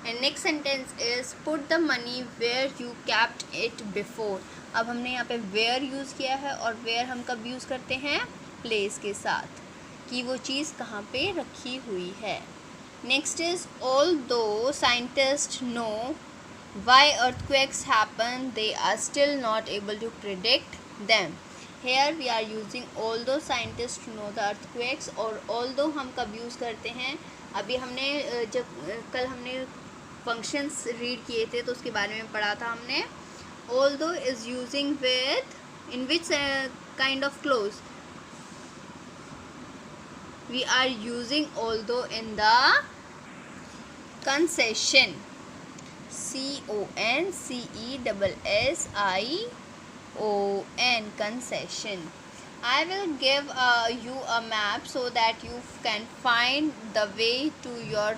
[SPEAKER 4] And next sentence is, put the money where you kept it before. अब हमने यहाँ पे where use किया है, और where हम कब use करते हैं, place के साथ, कि वो चीज़ कहाँ पे रखी हुई है. Next is, although scientists know why earthquakes happen, they are still not able to predict them. Here we are using although scientists know the earthquakes, और although हम कब यूज़ करते हैं, अभी हमने जब कल हमने फंक्शंस रीड किए थे तो उसके बारे में पढ़ा था हमने. although is using with, in which kind of clause, we are using although in the concession, concession, concession. I will give you a map so that you can find the way to your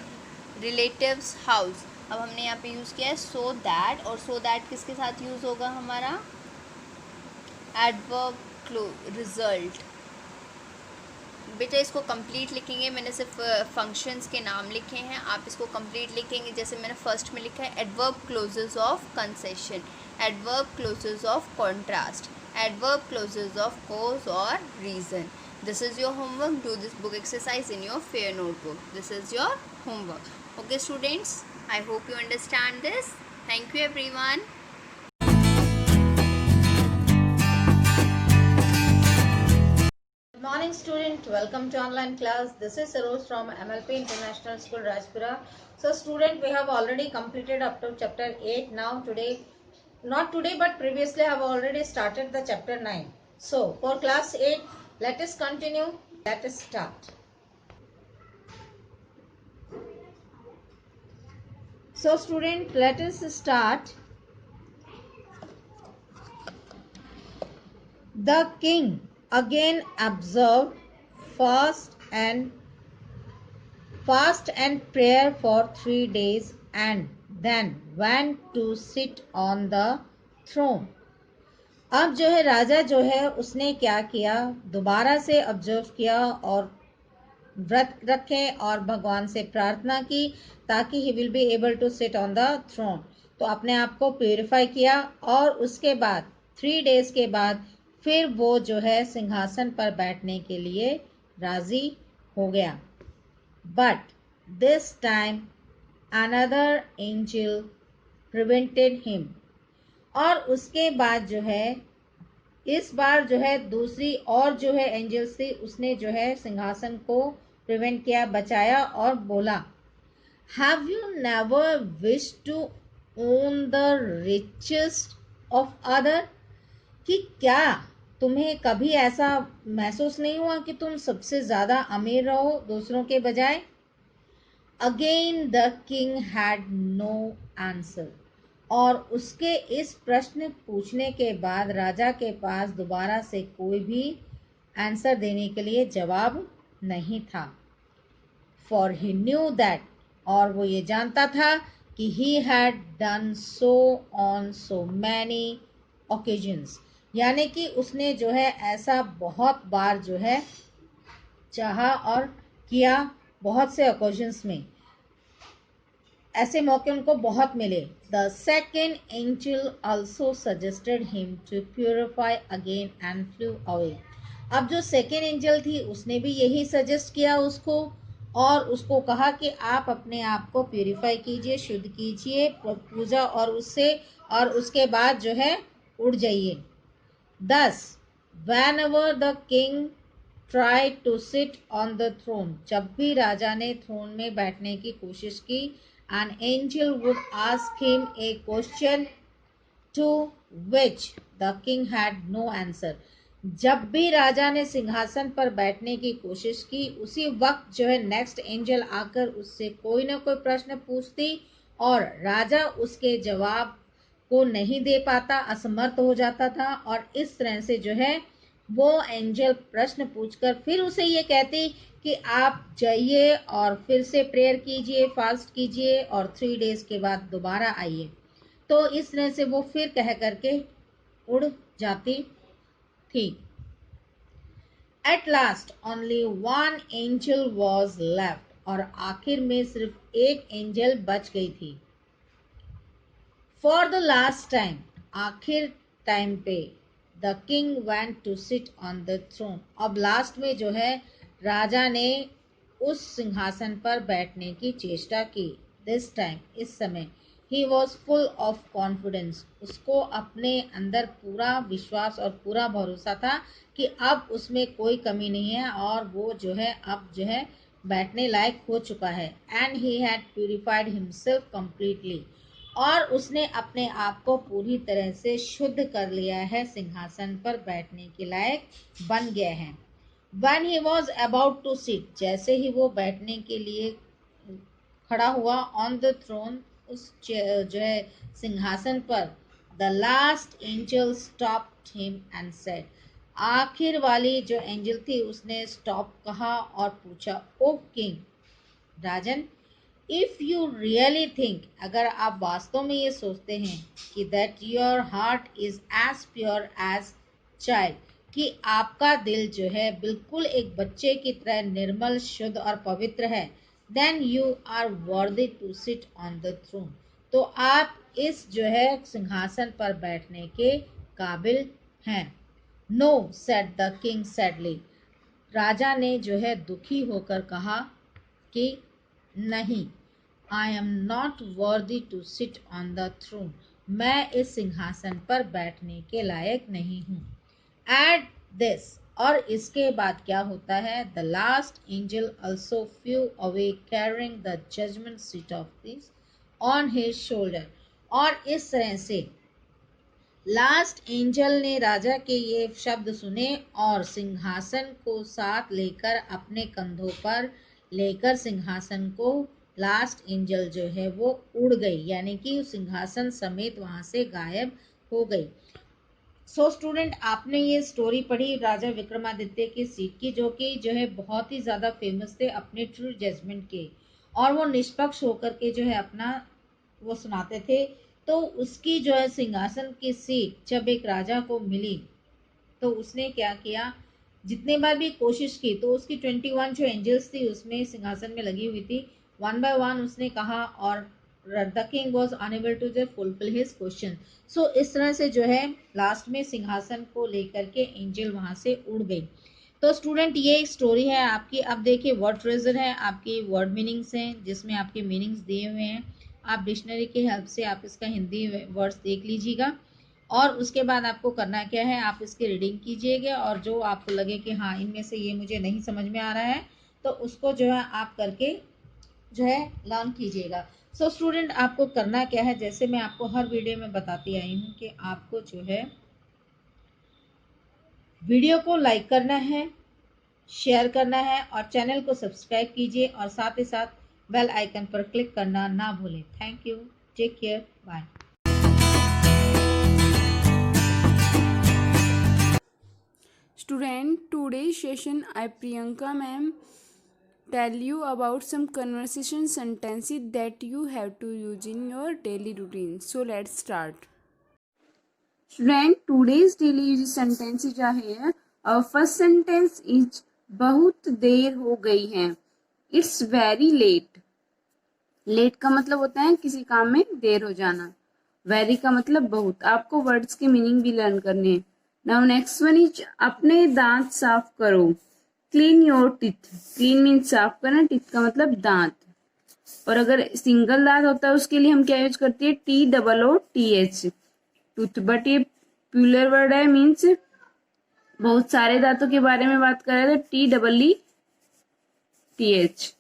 [SPEAKER 4] relative's house. अब हमने यहाँ पे use किया है so that, और so that किसके साथ use होगा हमारा? Adverb result. बेटा इसको कंप्लीट लिखेंगे, मैंने सिर्फ फंक्शंस के नाम लिखे हैं, आप इसको कंप्लीट लिखेंगे जैसे मैंने फर्स्ट में लिखा है adverb clauses of concession, adverb clauses of contrast, adverb clauses of cause और reason. This is your homework. Do this book exercise in your fair notebook. This is your homework. Okay students, I hope you understand this. Thank you everyone.
[SPEAKER 5] Good morning student, welcome to online class. This is Saroj from MLP International School Rajpura. So student, we have already completed up to chapter 8. Now today, not today but previously I have already started the chapter 9. So for class 8, let us continue. Let us start. So student, let us start. The king again observed fast and prayer for 3 days and then went to sit on the throne. अब जो है राजा जो है उसने क्या किया, दोबारा से ऑब्जर्व किया और व्रत रखे और भगवान से प्रार्थना की ताकि he will be able to sit on the throne. तो अपने आप को प्यूरिफाई किया और उसके बाद 3 डेज के बाद फिर वो जो है सिंहासन पर बैठने के लिए राजी हो गया. But this time another angel prevented him. और उसके बाद जो है इस बार जो है दूसरी और जो है एंजल्स थी उसने जो है सिंहासन को प्रिवेंट किया, बचाया और बोला, have you never wish to own the richest of other. कि क्या तुम्हें कभी ऐसा महसूस नहीं हुआ कि तुम सबसे ज़्यादा अमीर रहो दूसरों के बजाय. Again the king had no answer. और उसके इस प्रश्न पूछने के बाद राजा के पास दोबारा से कोई भी आंसर देने के लिए जवाब नहीं था. फॉर ही न्यू दैट, और वो ये जानता था कि he had done so on so many occasions. यानी कि उसने जो है ऐसा बहुत बार जो है चाहा और किया, बहुत से ओकेजन्स में ऐसे मौके उनको बहुत मिले. The second angel also suggested him to purify again and flew away. अब जो सेकेंड एंजल थी उसने भी यही सजेस्ट किया उसको और उसको कहा कि आप अपने आप को प्योरीफाई कीजिए, शुद्ध कीजिए पूजा और उससे, और उसके बाद जो है उड़ जाइए. Thus, whenever the king tried to sit on the throne, जब भी राजा ने थ्रोन में बैठने की कोशिश की, an angel would ask him a question to which the king had no answer. जब भी राजा ने सिंहासन पर बैठने की कोशिश की उसी वक्त जो है नेक्स्ट एंजल आकर उससे कोई ना कोई प्रश्न पूछती और राजा उसके जवाब को नहीं दे पाता, असमर्थ हो जाता था. और इस तरह से जो है वो एंजल प्रश्न पूछकर फिर उसे ये कहती कि आप जाइए और फिर से प्रेयर कीजिए, फास्ट कीजिए और 3 डेज के बाद दोबारा आइए. तो इस तरह से वो फिर कह करके उड़ जाती थी. At last only one angel was left. और आखिर में सिर्फ एक एंजल बच गई थी. फॉर द लास्ट टाइम, आखिर टाइम पे, the king went to sit on the throne. अब लास्ट में जो है राजा ने उस सिंहासन पर बैठने की चेष्टा की. दिस टाइम, इस समय, he was full of confidence. उसको अपने अंदर पूरा विश्वास और पूरा भरोसा था कि अब उसमें कोई कमी नहीं है और वो जो है अब जो है बैठने लायक हो चुका है. And he had purified himself completely. और उसने अपने आप को पूरी तरह से शुद्ध कर लिया है, सिंहासन पर बैठने के लायक बन गया है. When he was about to sit, जैसे ही वो बैठने के लिए खड़ा हुआ ऑन द थ्रोन, उस जो है सिंहासन पर, the last angel stopped him and said. आखिर वाली जो एंजल थी उसने स्टॉप कहा और पूछा, ओ किंग, राजन, इफ यू रियली थिंक, अगर आप वास्तव में ये सोचते हैं कि that your heart is as pure as child, कि आपका दिल जो है बिल्कुल एक बच्चे की तरह निर्मल, शुद्ध और पवित्र है, then you are worthy to sit on the throne, तो आप इस जो है सिंहासन पर बैठने के काबिल हैं। No, said the king sadly, राजा ने जो है दुखी होकर कहा कि नहीं, I am not worthy to sit on the throne, मैं इस सिंहासन पर बैठने के लायक नहीं हूँ। एट दिस, और इसके बाद क्या होता है, the last angel also flew away carrying the judgment seat of this on his shoulder, और इस तरह से लास्ट एंजल ने राजा के ये शब्द सुने और सिंहासन को साथ लेकर अपने कंधों पर लेकर सिंहासन को लास्ट एंजल जो है वो उड़ गई, यानी कि सिंहासन समेत वहां से गायब हो गई। सो स्टूडेंट, आपने ये स्टोरी पढ़ी राजा विक्रमादित्य की सीट की, जो कि जो है बहुत ही ज़्यादा फेमस थे अपने ट्रू जजमेंट के, और वो निष्पक्ष होकर के जो है अपना वो सुनाते थे। तो उसकी जो है सिंहासन की सीट जब एक राजा को मिली तो उसने क्या किया, जितने बार भी कोशिश की तो उसकी 21 जो एंजल्स थी उसमें सिंहासन में लगी हुई थी, वन बाय वन उसने कहा, और the king was unable to जो फुलफिल हिज क्वेश्चन। सो इस तरह से जो है लास्ट में सिंहासन को लेकर के एंजल वहां से उड़ गई। तो स्टूडेंट, ये स्टोरी है आपकी। अब देखिए वर्ड ट्रेजर है, आपकी वर्ड मीनिंग्स हैं जिसमें आपके मीनिंग्स दिए हुए हैं। आप डिक्शनरी की हेल्प से आप इसका हिंदी वर्ड्स देख लीजिएगा, और उसके बाद आपको करना क्या है, आप इसकी रीडिंग कीजिएगा, और जो आपको लगे कि हाँ इनमें से ये मुझे नहीं समझ में आ रहा है तो उसको जो है आप करके जो है लर्न कीजिएगा। सो स्टूडेंट, आपको करना क्या है, जैसे मैं आपको हर वीडियो में बताती आई हूँ कि आपको जो है वीडियो को लाइक करना है, शेयर करना है, और चैनल को सब्सक्राइब कीजिए, और साथ ही साथ बेल आइकन पर क्लिक करना ना भूलें। Thank you, take care, bye.
[SPEAKER 6] Student, today's session I Priyanka ma'am tell you about some conversation sentences that you have to use in your daily routine. So let's start. Student, today's daily use sentences are our first sentence is बहुत देर हो गई है. It's very late. Late का मतलब होता है किसी काम में देर हो जाना. Very का मतलब बहुत. आपको वर्ड्स के मीनिंग भी लर्न करने हैं. Now next one is अपने दांत साफ करो. Clean your teeth. Clean means साफ करना, teeth का मतलब दांत. और अगर सिंगल दांत होता है उसके लिए हम क्या यूज करते हैं, TOOTH टूथ. बट ये प्लूरल वर्ड है, मीन्स बहुत सारे दांतों के बारे में बात कर रहे थे, TEETH.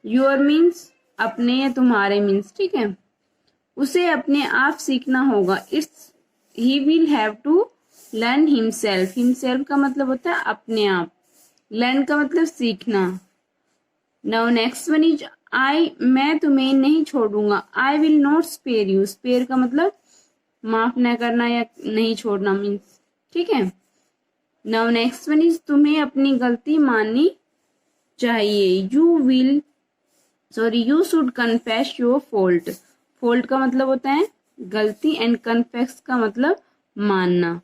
[SPEAKER 6] योर मीन्स अपने या तुम्हारे मीन्स, ठीक है. उसे अपने आप सीखना होगा. It's he will have to learn himself. Himself का मतलब होता है अपने आप. लर्न का मतलब सीखना. नाउ नेक्स्ट वन इज मैं तुम्हें नहीं छोड़ूंगा. I will not spare you. Spare का मतलब माफ न करना या नहीं छोड़ना मीन्स, ठीक है. नाउ नेक्स्ट वन इज तुम्हें अपनी गलती माननी चाहिए. You should confess your fault. Fault का मतलब होता है गलती, एंड कन्फेस का मतलब मानना,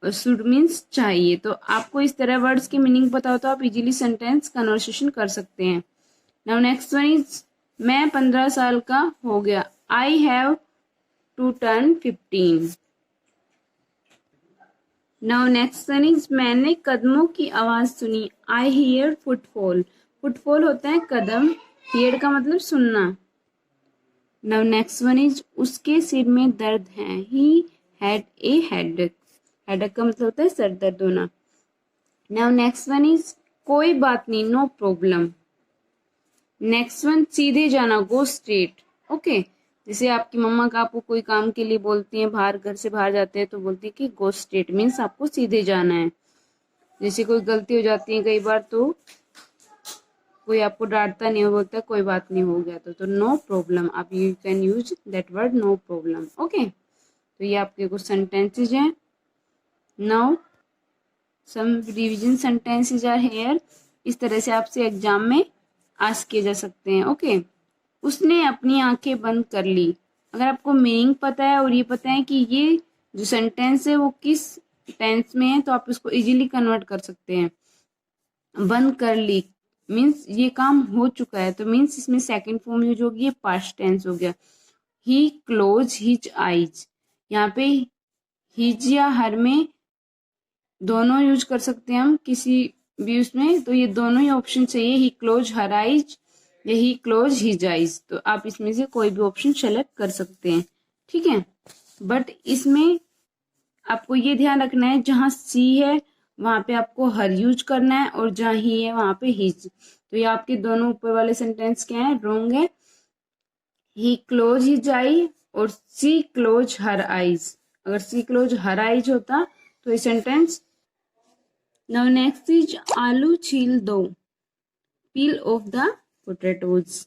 [SPEAKER 6] और शुड मीन्स चाहिए. तो आपको इस तरह वर्ड्स के मीनिंग पता हो तो आप इजीली सेंटेंस कन्वर्सेशन कर सकते हैं. नाउ नेक्स्ट वन इज मैं 15 साल का हो गया. I have to turn 15. Now next one is मैंने कदमों की आवाज सुनी. I hear footfall. फुटफॉल होता है कदम, हियर का मतलब सुनना. नाउ नेक्स्ट वन इज उसके सिर में दर्द है. He had a headache. Headache का मतलब होता है सर दर्द होना. नाउ नेक्स्ट वन इज कोई बात नहीं, नो प्रॉब्लम. नेक्स्ट वन सीधे जाना, गो स्ट्रेट. ओके, जैसे आपकी मम्मा का आपको कोई काम के लिए बोलती हैं, बाहर घर से बाहर जाते हैं तो बोलती है कि गो स्ट्रेट, मीन्स आपको सीधे जाना है. जैसे कोई गलती हो जाती है कई बार तो कोई आपको डांटता नहीं, हो बोलता कोई बात नहीं, हो गया तो नो प्रॉब्लम. आप you can use that word no problem. Okay, तो ये आपके कुछ सेंटेंसेज हैं. Now some revision sentences are here, इस तरह से आपसे एग्जाम में आस्क किए जा सकते हैं। ओके, उसने अपनी आंखें बंद कर ली। अगर आपको मीनिंग पता है और ये पता है कि ये जो सेंटेंस है वो किस टेंस में है, तो आप इसको इजीली कन्वर्ट कर सकते हैं। बंद कर ली मीन्स ये काम हो चुका है, तो मीन्स इसमें सेकंड फॉर्म यूज होगी, ये पास्ट टेंस हो गया। ही क्लोज हिज आईज, यहाँ पे हिज या हर में दोनों यूज कर सकते हैं हम किसी भी उसमें, तो ये दोनों ही ऑप्शन चाहिए, ही क्लोज हर आईज या ही क्लोज हिज आईज, तो आप इसमें से कोई भी ऑप्शन सेलेक्ट कर सकते हैं। ठीक है, बट इसमें आपको ये ध्यान रखना है जहाँ सी है वहां पे आपको हर यूज करना है, और जहाँ ही है वहां पे हिज। तो ये आपके दोनों ऊपर वाले सेंटेंस क्या है, रॉन्ग है। ही क्लोज हिज आई और सी क्लोज हर आईज, अगर सी क्लोज हर आईज होता तो ये सेंटेंस। नाउ नेक्स्ट इज आलू छील दो, पील ऑफ द पोटैटोज।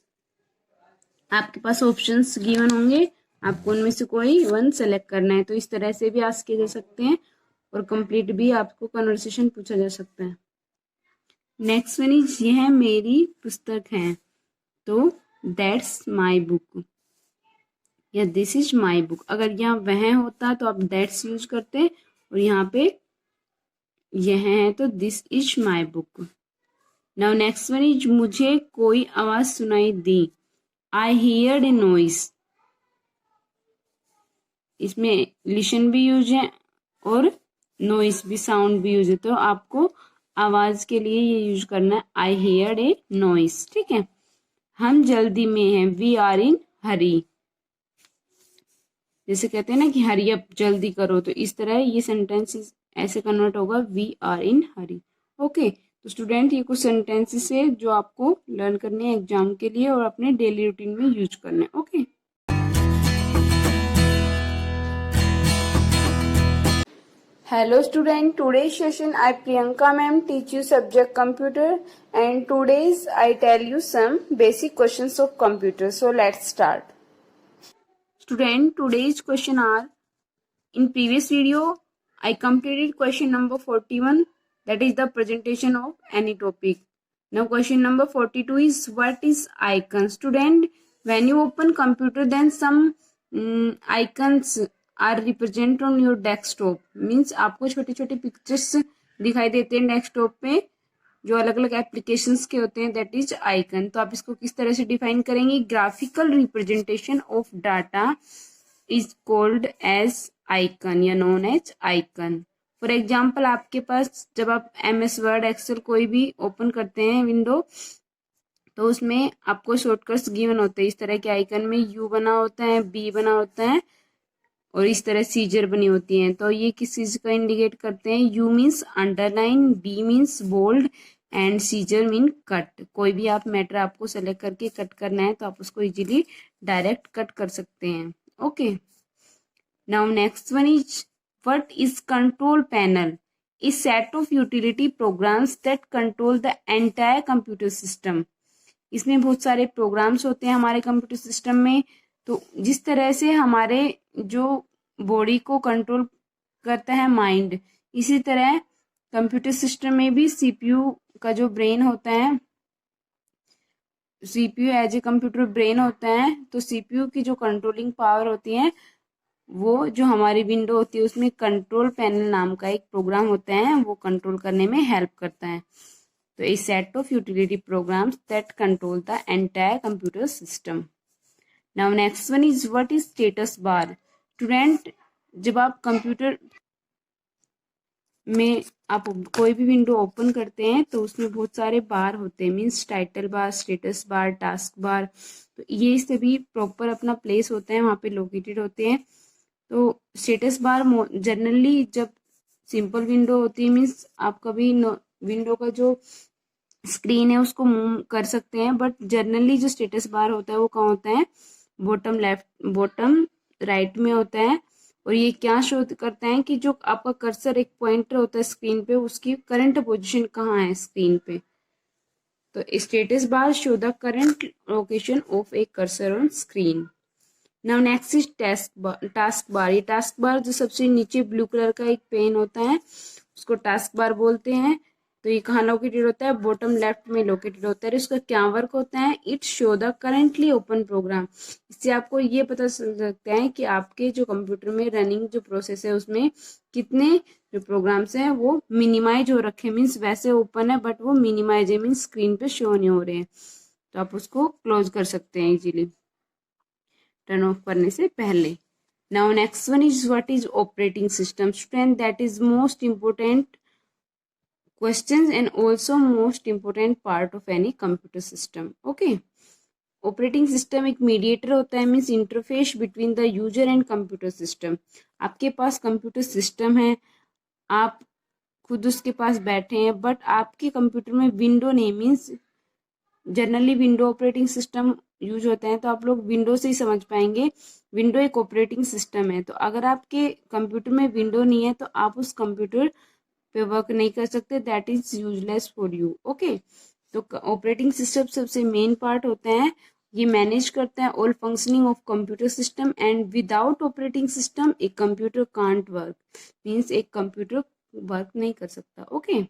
[SPEAKER 6] आपके पास ऑप्शंस गिवन होंगे, आपको उनमें से कोई वन सेलेक्ट करना है, तो इस तरह से भी आस्क किए जा सकते हैं और कंप्लीट भी आपको कन्वर्सेशन पूछा जा सकता है। नेक्स्ट वन इज यह मेरी पुस्तक है, तो दैट्स माई बुक या दिस इज माई बुक। अगर यहाँ वह होता तो आप दैट्स यूज करते, और यहाँ पे यह है तो this is my book. Now next one is मुझे कोई आवाज सुनाई दी, आई हियर्ड ए नॉइस। इसमें लिसन भी यूज है और नॉइस भी, साउंड भी यूज है, तो आपको आवाज के लिए ये यूज करना है, आई हियर्ड ए नॉइस। ठीक है, हम जल्दी में हैं, वी आर इन हरी। जैसे कहते हैं ना कि हरी अप, जल्दी करो, तो इस तरह ये सेंटेंस ऐसे कन्वर्ट होगा, we are in hurry. Okay, तो स्टूडेंट ये कुछ सेंटेंसेस है जो आपको लर्न करने हैं एग्जाम के लिए और अपने डेली रूटीन में यूज करने। Okay, hello student, today's session I Priyanka ma'am teach you subject computer, and today's I tell you some basic questions of computer. So let's start. Student, today's question are, in previous video I completed question number 41, that is the presentation of any topic. Now question number 42 is what is icon. Student, when you open computer then some icons are represent on your desktop, means आपको छोटे छोटे pictures दिखाई देते हैं desktop पे जो अलग अलग एप्लीकेशंस के होते हैं, दैट इज आइकन। तो आप इसको किस तरह से डिफाइन करेंगे, graphical representation of data is called as icon या known as icon. For example, आपके पास जब आप MS वर्ड एक्सेल कोई भी ओपन करते हैं विंडो, तो उसमें आपको शॉर्टकट्स गिवन होते हैं, इस तरह के आइकन में U बना होता है, B बना होता है और इस तरह सीजर बनी होती हैं। तो ये किस चीज का इंडिकेट करते हैं, U means underline, B means bold and scissor mean cut. कोई भी आप मैटर आपको सेलेक्ट करके कट करना है तो आप उसको इजीली डायरेक्ट कट कर सकते हैं। Okay, now next one is what is control panel, is set of utility programs that control the entire computer system. इसमें बहुत सारे प्रोग्राम्स होते हैं हमारे कंप्यूटर सिस्टम में, तो जिस तरह से हमारे जो बॉडी को कंट्रोल करता है माइंड, इसी तरह कंप्यूटर सिस्टम में भी CPU का जो ब्रेन होता है, CPU as a computer brain होता है, तो CPU की जो कंट्रोलिंग पावर होती है वो जो हमारी विंडो होती है उसमें कंट्रोल पैनल नाम का एक प्रोग्राम होता है, वो कंट्रोल करने में हेल्प करता है। तो a set of utility programs that control the entire computer system. Now next one is what is status bar. Student, जब आप कंप्यूटर में आप कोई भी विंडो ओपन करते हैं तो उसमें बहुत सारे बार होते हैं, means title bar, status bar, task bar, तो ये सभी प्रॉपर अपना प्लेस होता है, वहाँ पे लोकेटेड होते हैं। तो स्टेटस बार जनरली जब सिंपल विंडो होती है, मीन्स आप कभी विंडो का जो स्क्रीन है उसको मूव कर सकते हैं, बट जनरली जो स्टेटस बार होता है वो कहाँ होता है, बॉटम लेफ्ट, बॉटम राइट में होता है। और ये क्या शो करता है कि जो आपका कर्सर एक पॉइंटर होता है स्क्रीन पे, उसकी करंट पोजीशन कहाँ है स्क्रीन पे। तो status bar show the current location of A cursor on screen. Now next is task bar. ये टास्क बार जो सबसे नीचे ब्लू कलर का एक पेन होता है उसको टास्क बार बोलते हैं। तो ये कहाँ लोकेटेड होता है, बॉटम लेफ्ट में लोकेटेड होता है। इसका क्या वर्क होता है, it show the currently open program. इससे आपको ये पता चल सकता है कि आपके जो कंप्यूटर में रनिंग जो प्रोसेस है उसमें कितने जो प्रोग्राम्स हैं वो मिनिमाइज हो रखे, मीन्स वैसे ओपन है बट वो मिनिमाइज है, मीन्स स्क्रीन पे शो नहीं हो रहे हैं। तो आप उसको क्लोज कर सकते हैं इजीली टर्न ऑफ करने से पहले। Now next one is what is operating system. Student, that is most important questions and also most important part of any computer system. Okay, operating system एक मीडिएटर होता है, means interface between the user and computer system. आपके पास computer system है, आप खुद उसके पास बैठे हैं, बट आपके कंप्यूटर में विंडो नहीं, means generally window operating system use होते हैं, तो आप लोग विंडो से ही समझ पाएंगे। विंडो एक ऑपरेटिंग सिस्टम है, तो अगर आपके कंप्यूटर में विंडो नहीं है तो आप उस कंप्यूटर पे वर्क नहीं कर सकते, that is useless for you. Okay, तो ऑपरेटिंग सिस्टम सबसे मेन पार्ट होता है, ये मैनेज करता है all functioning of computer system and without operating system एक कंप्यूटर कांट वर्क, मीन्स एक कंप्यूटर वर्क नहीं कर सकता। Okay,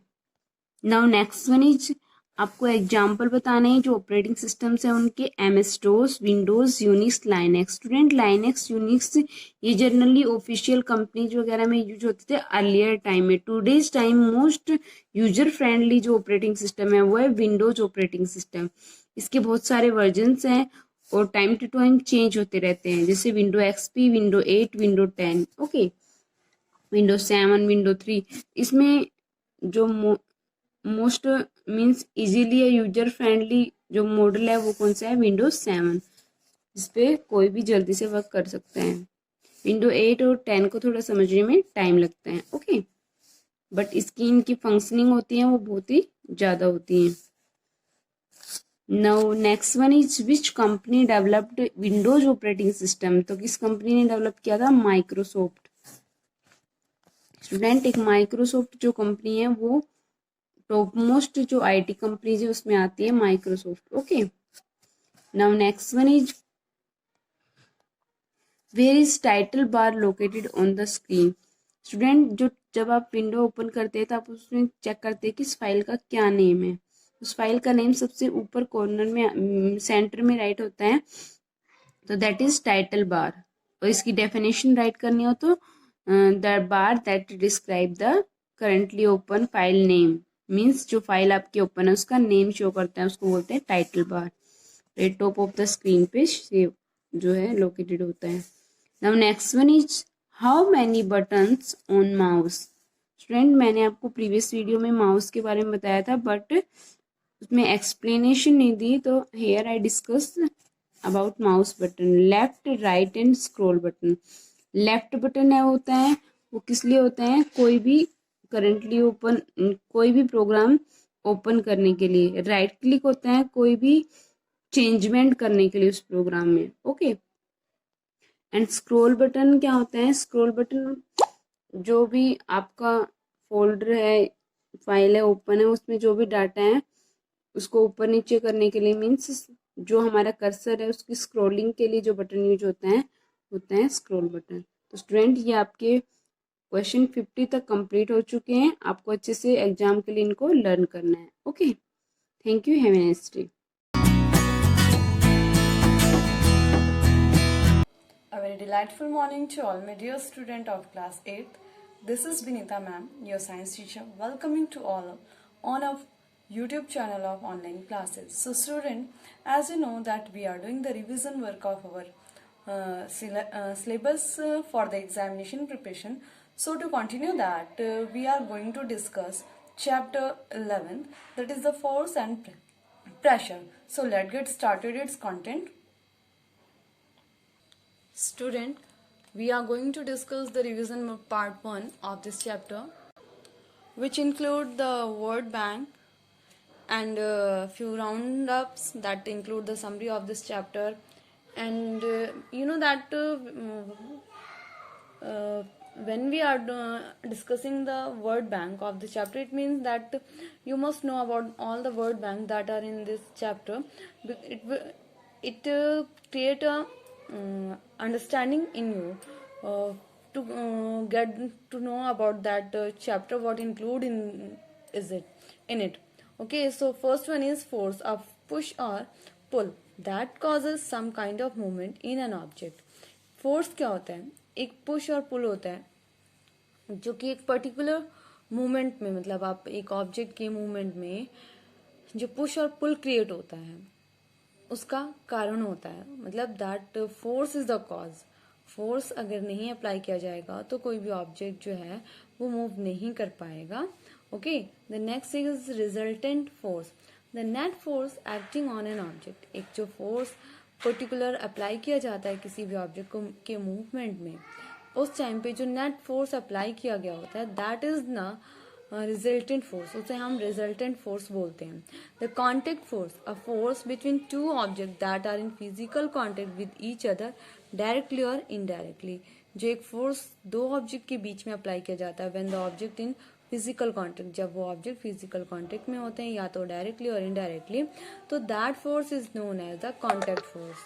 [SPEAKER 6] now next one is आपको एग्जाम्पल बताने हैं जो ऑपरेटिंग सिस्टम्स हैं उनके, MS DOS, Windows, Unix, Linux. Student, Linux, Unix ये जनरली ऑफिशियल कंपनीज वगैरह में यूज होते थे अर्लियर टाइम में। Today's time most user friendly जो ऑपरेटिंग सिस्टम है वो है विंडोज ऑपरेटिंग सिस्टम। इसके बहुत सारे वर्जन्स हैं और टाइम टू टाइम चेंज होते रहते हैं, जैसे window XP, window 8, window 10, okay, window 7, window 3। इसमें जो most means easily user friendly जो मॉडल है वो कौन सा है, विंडोज 7, जिसपे कोई भी जल्दी से वर्क कर सकता है। विंडो 8 और 10 को थोड़ा समझने में टाइम लगता है। ओके, बट इसकी इनकी फंक्शनिंग होती है वो बहुत ही ज़्यादा होती है। Now next one is which company developed Windows operating system. तो किस कंपनी ने डेवलप किया था, माइक्रोसॉफ्ट। स्टूडेंट, एक माइक्रोसॉफ्ट जो कंपनी है वो टॉप मोस्ट जो IT कंपनीज है उसमें आती है Microsoft. Okay, now next one is where is title bar located on the screen. Student, जो जब आप विंडो ओपन करते हैं तो आप उसमें चेक करते हैं कि इस फाइल का क्या नेम है। उस फाइल का नेम सबसे ऊपर कॉर्नर में सेंटर में राइट होता है, तो दैट इज टाइटल बार। और इसकी डेफिनेशन राइट करनी हो तो the bar that describe the currently open file name, means जो फाइल आपकी ओपन है उसका नेम शो करता है, उसको बोलते हैं title bar. Red top of the screen पे जो है लोकेटेड होता है। Now next one is how many buttons on mouse. Student, मैंने आपको प्रीवियस वीडियो में माउस के बारे में बताया था बट उसमें एक्सप्लेनेशन नहीं दी, तो here I discuss about mouse button. Left, right and scroll button. Left button है होता है वो किस लिए होता है, कोई भी करंटली ओपन कोई भी प्रोग्राम ओपन करने के लिए। राइट क्लिक होता है कोई भी चेंजमेंट करने के लिए उस प्रोग्राम में। ओके, एंड स्क्रॉल बटन क्या होता है, स्क्रॉल बटन जो भी आपका फोल्डर है, फाइल है, ओपन है, उसमें जो भी डाटा है उसको ऊपर नीचे करने के लिए, मीन्स जो हमारा कर्सर है उसकी स्क्रॉलिंग के लिए जो बटन यूज होता है स्क्रॉल बटन। तो स्टूडेंट, ये आपके क्वेश्चन 50 तक कंप्लीट हो चुके हैं, आपको अच्छे से एग्जाम के लिए इनको लर्न करना है। Okay, thank you, have a nice day.
[SPEAKER 7] A very delightful morning to all my dear student of class 8th. This is Vinita ma'am, your science teacher, welcoming to all on our YouTube channel of online classes. So student, as you know that we are doing the revision work of our syllabus for the examination preparation. So to continue that, we are going to discuss chapter 11, that is the force and pressure. So let's get started its content. Student, we are going to discuss the revision part 1 of this chapter, which include the word bank and few roundups that include the summary of this chapter. And you know that when we are discussing the word bank of this chapter, it means that you must know about all the word bank that are in this chapter. It create a understanding in you to get to know about that chapter, what include in it. Okay, so first one is force, a push or pull that causes some kind of movement in an object. Force क्या होता है? एक push और पुल होता है जो कि एक पर्टिकुलर मूवमेंट में, मतलब आप एक ऑब्जेक्ट के मूवमेंट में जो पुश और पुल क्रिएट होता है उसका कारण होता है, मतलब that force is the cause. Force अगर नहीं अप्लाई किया जाएगा तो कोई भी ऑब्जेक्ट जो है वो मूव नहीं कर पाएगा. Okay, the next is resultant force, the net force acting on an object. एक जो फोर्स पर्टिकुलर अप्लाई किया जाता है किसी भी ऑब्जेक्ट को के मूवमेंट में, उस टाइम पे जो नेट फोर्स अप्लाई किया गया होता है दैट इज ना रिजल्टेंट फोर्स, उसे हम रिजल्टेंट फोर्स बोलते हैं. The contact force, a force between two object that are in physical contact with each other directly और इनडायरेक्टली. जो एक फोर्स दो ऑब्जेक्ट के बीच में अप्लाई किया जाता है when the object in physical contact, जब वो ऑब्जेक्ट फिजिकल कॉन्टेक्ट में होते हैं या तो डायरेक्टली और इनडायरेक्टली, तो that force is known as the contact force.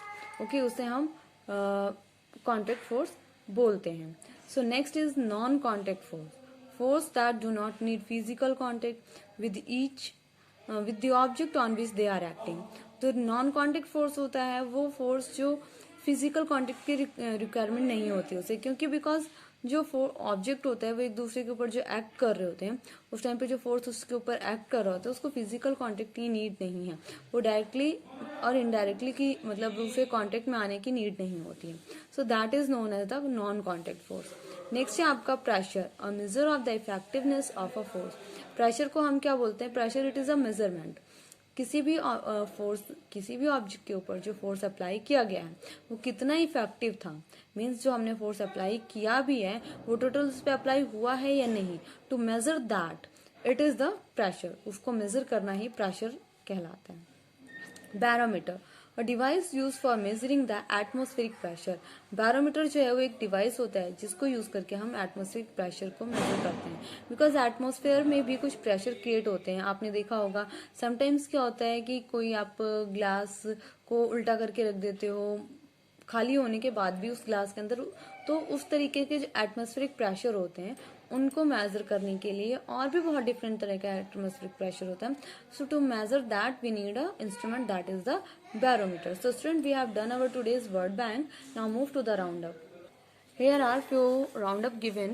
[SPEAKER 7] Okay, उसे हम कॉन्टेक्ट फोर्स बोलते हैं. So next is non contact force, force that do not need physical contact with the object on which they are acting. तो non contact force होता है वो force जो physical contact की रिक्वायरमेंट नहीं होती उसे, क्योंकि बिकॉज जो ऑब्जेक्ट होता है वो एक दूसरे के ऊपर जो एक्ट कर रहे होते हैं उस टाइम पे जो फोर्स उसके ऊपर एक्ट कर रहा होता है उसको फिजिकल कॉन्टेक्ट की नीड नहीं है, वो डायरेक्टली और इनडायरेक्टली की मतलब दूसरे कॉन्टेक्ट में आने की नीड नहीं होती है. So that is known as the non contact force. Next है आपका pressure, a measure of the effectiveness of a force. Pressure को हम क्या बोलते हैं? Pressure it is a measurement. किसी भी फोर्स, किसी भी ऑब्जेक्ट के ऊपर जो फोर्स अप्लाई किया गया है वो कितना इफेक्टिव था, मीन्स जो हमने फोर्स अप्लाई किया भी है वो टोटल उस पर अप्लाई हुआ है या नहीं. To measure that it is the pressure, उसको मेजर करना ही प्रेशर कहलाता है. Barometer, a device use for measuring the atmospheric pressure. Barometer जो है वो एक डिवाइस होता है जिसको यूज करके हम एटमोस्फेरिक प्रेशर को मेजर करते हैं, बिकॉज एटमोस्फेयर में भी कुछ प्रेशर क्रिएट होते हैं. आपने देखा होगा समटाइम्स क्या होता है कि कोई आप ग्लास को उल्टा करके रख देते हो खाली होने के बाद भी उस ग्लास के अंदर, तो उस तरीके के जो एटमोस्फेरिक प्रेशर होते हैं उनको मेजर करने के लिए और भी बहुत डिफरेंट तरह का एटमोस्फेरिक प्रेशर होता है. So to measure that we need a instrument that is the barometer. So student, we have done our today's word bank. Now move to the roundup. Here are few roundup given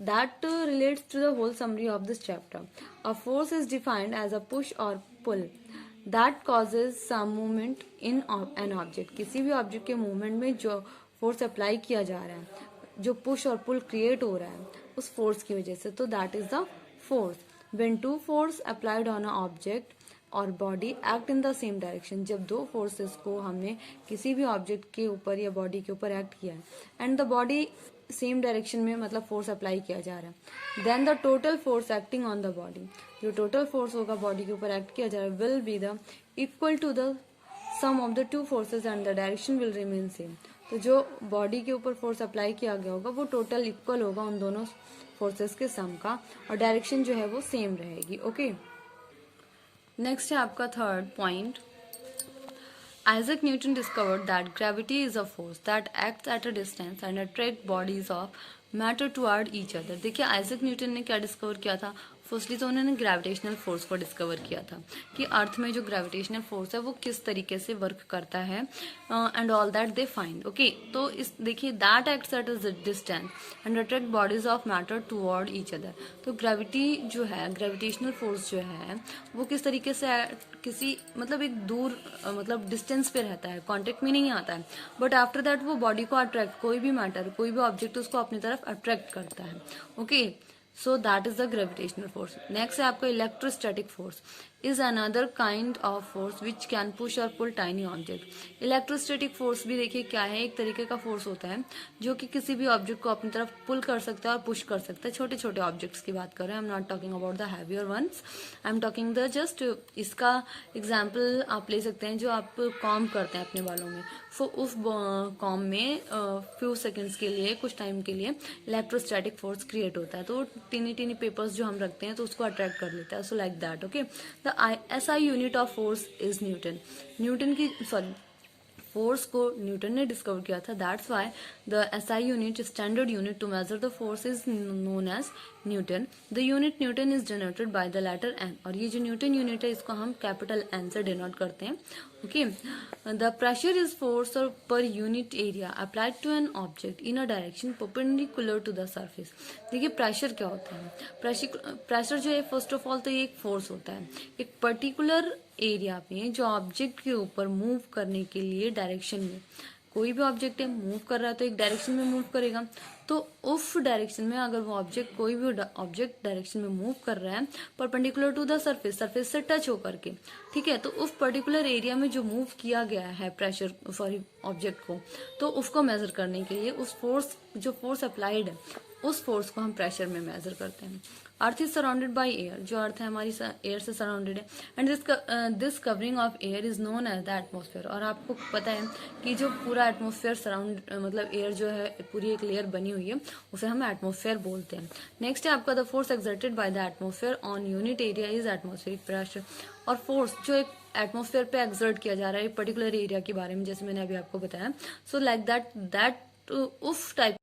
[SPEAKER 7] that relates to the whole summary of this chapter. A force is defined as a push or pull that causes some movement in an object. किसी भी object के movement में जो force apply किया जा रहा है, जो पुश और पुल क्रिएट हो रहा है उस फोर्स की वजह से, तो that is the force. When two force applied on an object और body act in the same direction, जब दो फोर्सेस को हमने किसी भी ऑब्जेक्ट के ऊपर या बॉडी के ऊपर एक्ट किया है and the body same direction में मतलब फोर्स अप्लाई किया जा रहा है, then the total force acting on the body, जो टोटल फोर्स होगा बॉडी के ऊपर एक्ट किया जा रहा है will be the equal to the sum of the two forces and the direction will remain same. तो जो बॉडी के ऊपर फोर्स अप्लाई किया गया होगा वो टोटल इक्वल होगा उन दोनों फोर्सेस के सम का, और डायरेक्शन जो है वो सेम रहेगी. ओके, नेक्स्ट है आपका third point. Isaac Newton discovered that gravity is a force that acts at a distance and attract bodies of matter toward each other. देखिए आइजक न्यूटन ने क्या डिस्कवर किया था? फर्स्टली तो उन्होंने ग्रेविटेशनल फोर्स को डिस्कवर किया था कि अर्थ में जो ग्रेविटेशनल फोर्स है वो किस तरीके से वर्क करता है and all that they find. Okay, तो इस देखिए that acts at a distance and attract bodies of matter toward each other. तो ग्रेविटी जो है, ग्रेविटेशनल फोर्स जो है वो किस तरीके से किसी मतलब एक दूर मतलब डिस्टेंस पे रहता है, कांटेक्ट में नहीं आता है, बट आफ्टर दैट वो बॉडी को अट्रैक्ट, कोई भी मैटर कोई भी ऑब्जेक्ट उसको अपनी तरफ अट्रैक्ट करता है. Okay, so that is the gravitational force. Next है आपका electrostatic force is another kind of force which can push or pull tiny object. Electrostatic force भी देखिए क्या है, एक तरीके का फोर्स होता है जो कि किसी भी ऑब्जेक्ट को अपनी तरफ पुल कर सकता है और पुश कर सकता है. छोटे छोटे ऑब्जेक्ट्स की बात कर रहे हैं, I am not talking about the heavier ones, I am talking the just, इसका एग्जाम्पल आप ले सकते हैं जो आप कॉम करते हैं अपने बालों में, सो उस कॉम में फ्यू सेकेंड्स के लिए, कुछ टाइम के लिए इलेक्ट्रोस्टैटिक फोर्स क्रिएट होता है, तो टीनी टीनी पेपर्स जो हम रखते हैं तो उसको अट्रैक्ट कर लेता है. So like that. Okay, the SI unit of force is Newton. Newton की फोर्स को न्यूटन ने डिस्कवर किया था, that's why the SI unit, standard unit to measure the force, is known as Newton. The unit Newton is denoted by the letter N, और ये जो Newton unit है इसको हम कैपिटल एन से डिनोट करते हैं. Okay. The pressure is force per unit area applied to an object in a direction perpendicular to the surface. देखिए प्रेशर क्या होता है. प्रेशर जो है फर्स्ट ऑफ ऑल तो ये एक फोर्स होता है एक पर्टिकुलर एरिया में जो ऑब्जेक्ट के ऊपर मूव करने के लिए डायरेक्शन में, कोई भी ऑब्जेक्ट है मूव कर रहा है तो एक डायरेक्शन में मूव करेगा, तो उस डायरेक्शन में अगर वो ऑब्जेक्ट कोई भी ऑब्जेक्ट डायरेक्शन में मूव कर रहा है perpendicular to the surface, surface से टच होकर के, ठीक है, तो उस पर्टिकुलर एरिया में जो मूव किया गया है प्रेशर ऑब्जेक्ट को, तो उसको मेजर करने के लिए उस फोर्स जो फोर्स अप्लाइड है उस फोर्स को हम प्रेशर में मेजर करते हैं. Earth is surrounded by air, जो अर्थ है हमारी एयर से सराउंडेड है, and this covering of air is known as the atmosphere. और आपको पता है कि जो पूरा एटमॉस्फेयर सराउंड मतलब एयर जो है पूरी एक लेयर बनी हुई है उसे हम एटमॉस्फेयर बोलते हैं. नेक्स्ट है आपका the force exerted by the atmosphere on unit area is atmospheric pressure. और फोर्स जो एक एटमॉस्फेयर पे एक्सर्ट किया जा रहा है पर्टिकुलर एरिया के बारे में, जैसे मैंने अभी आपको बताया, सो लाइक दैट उस टाइप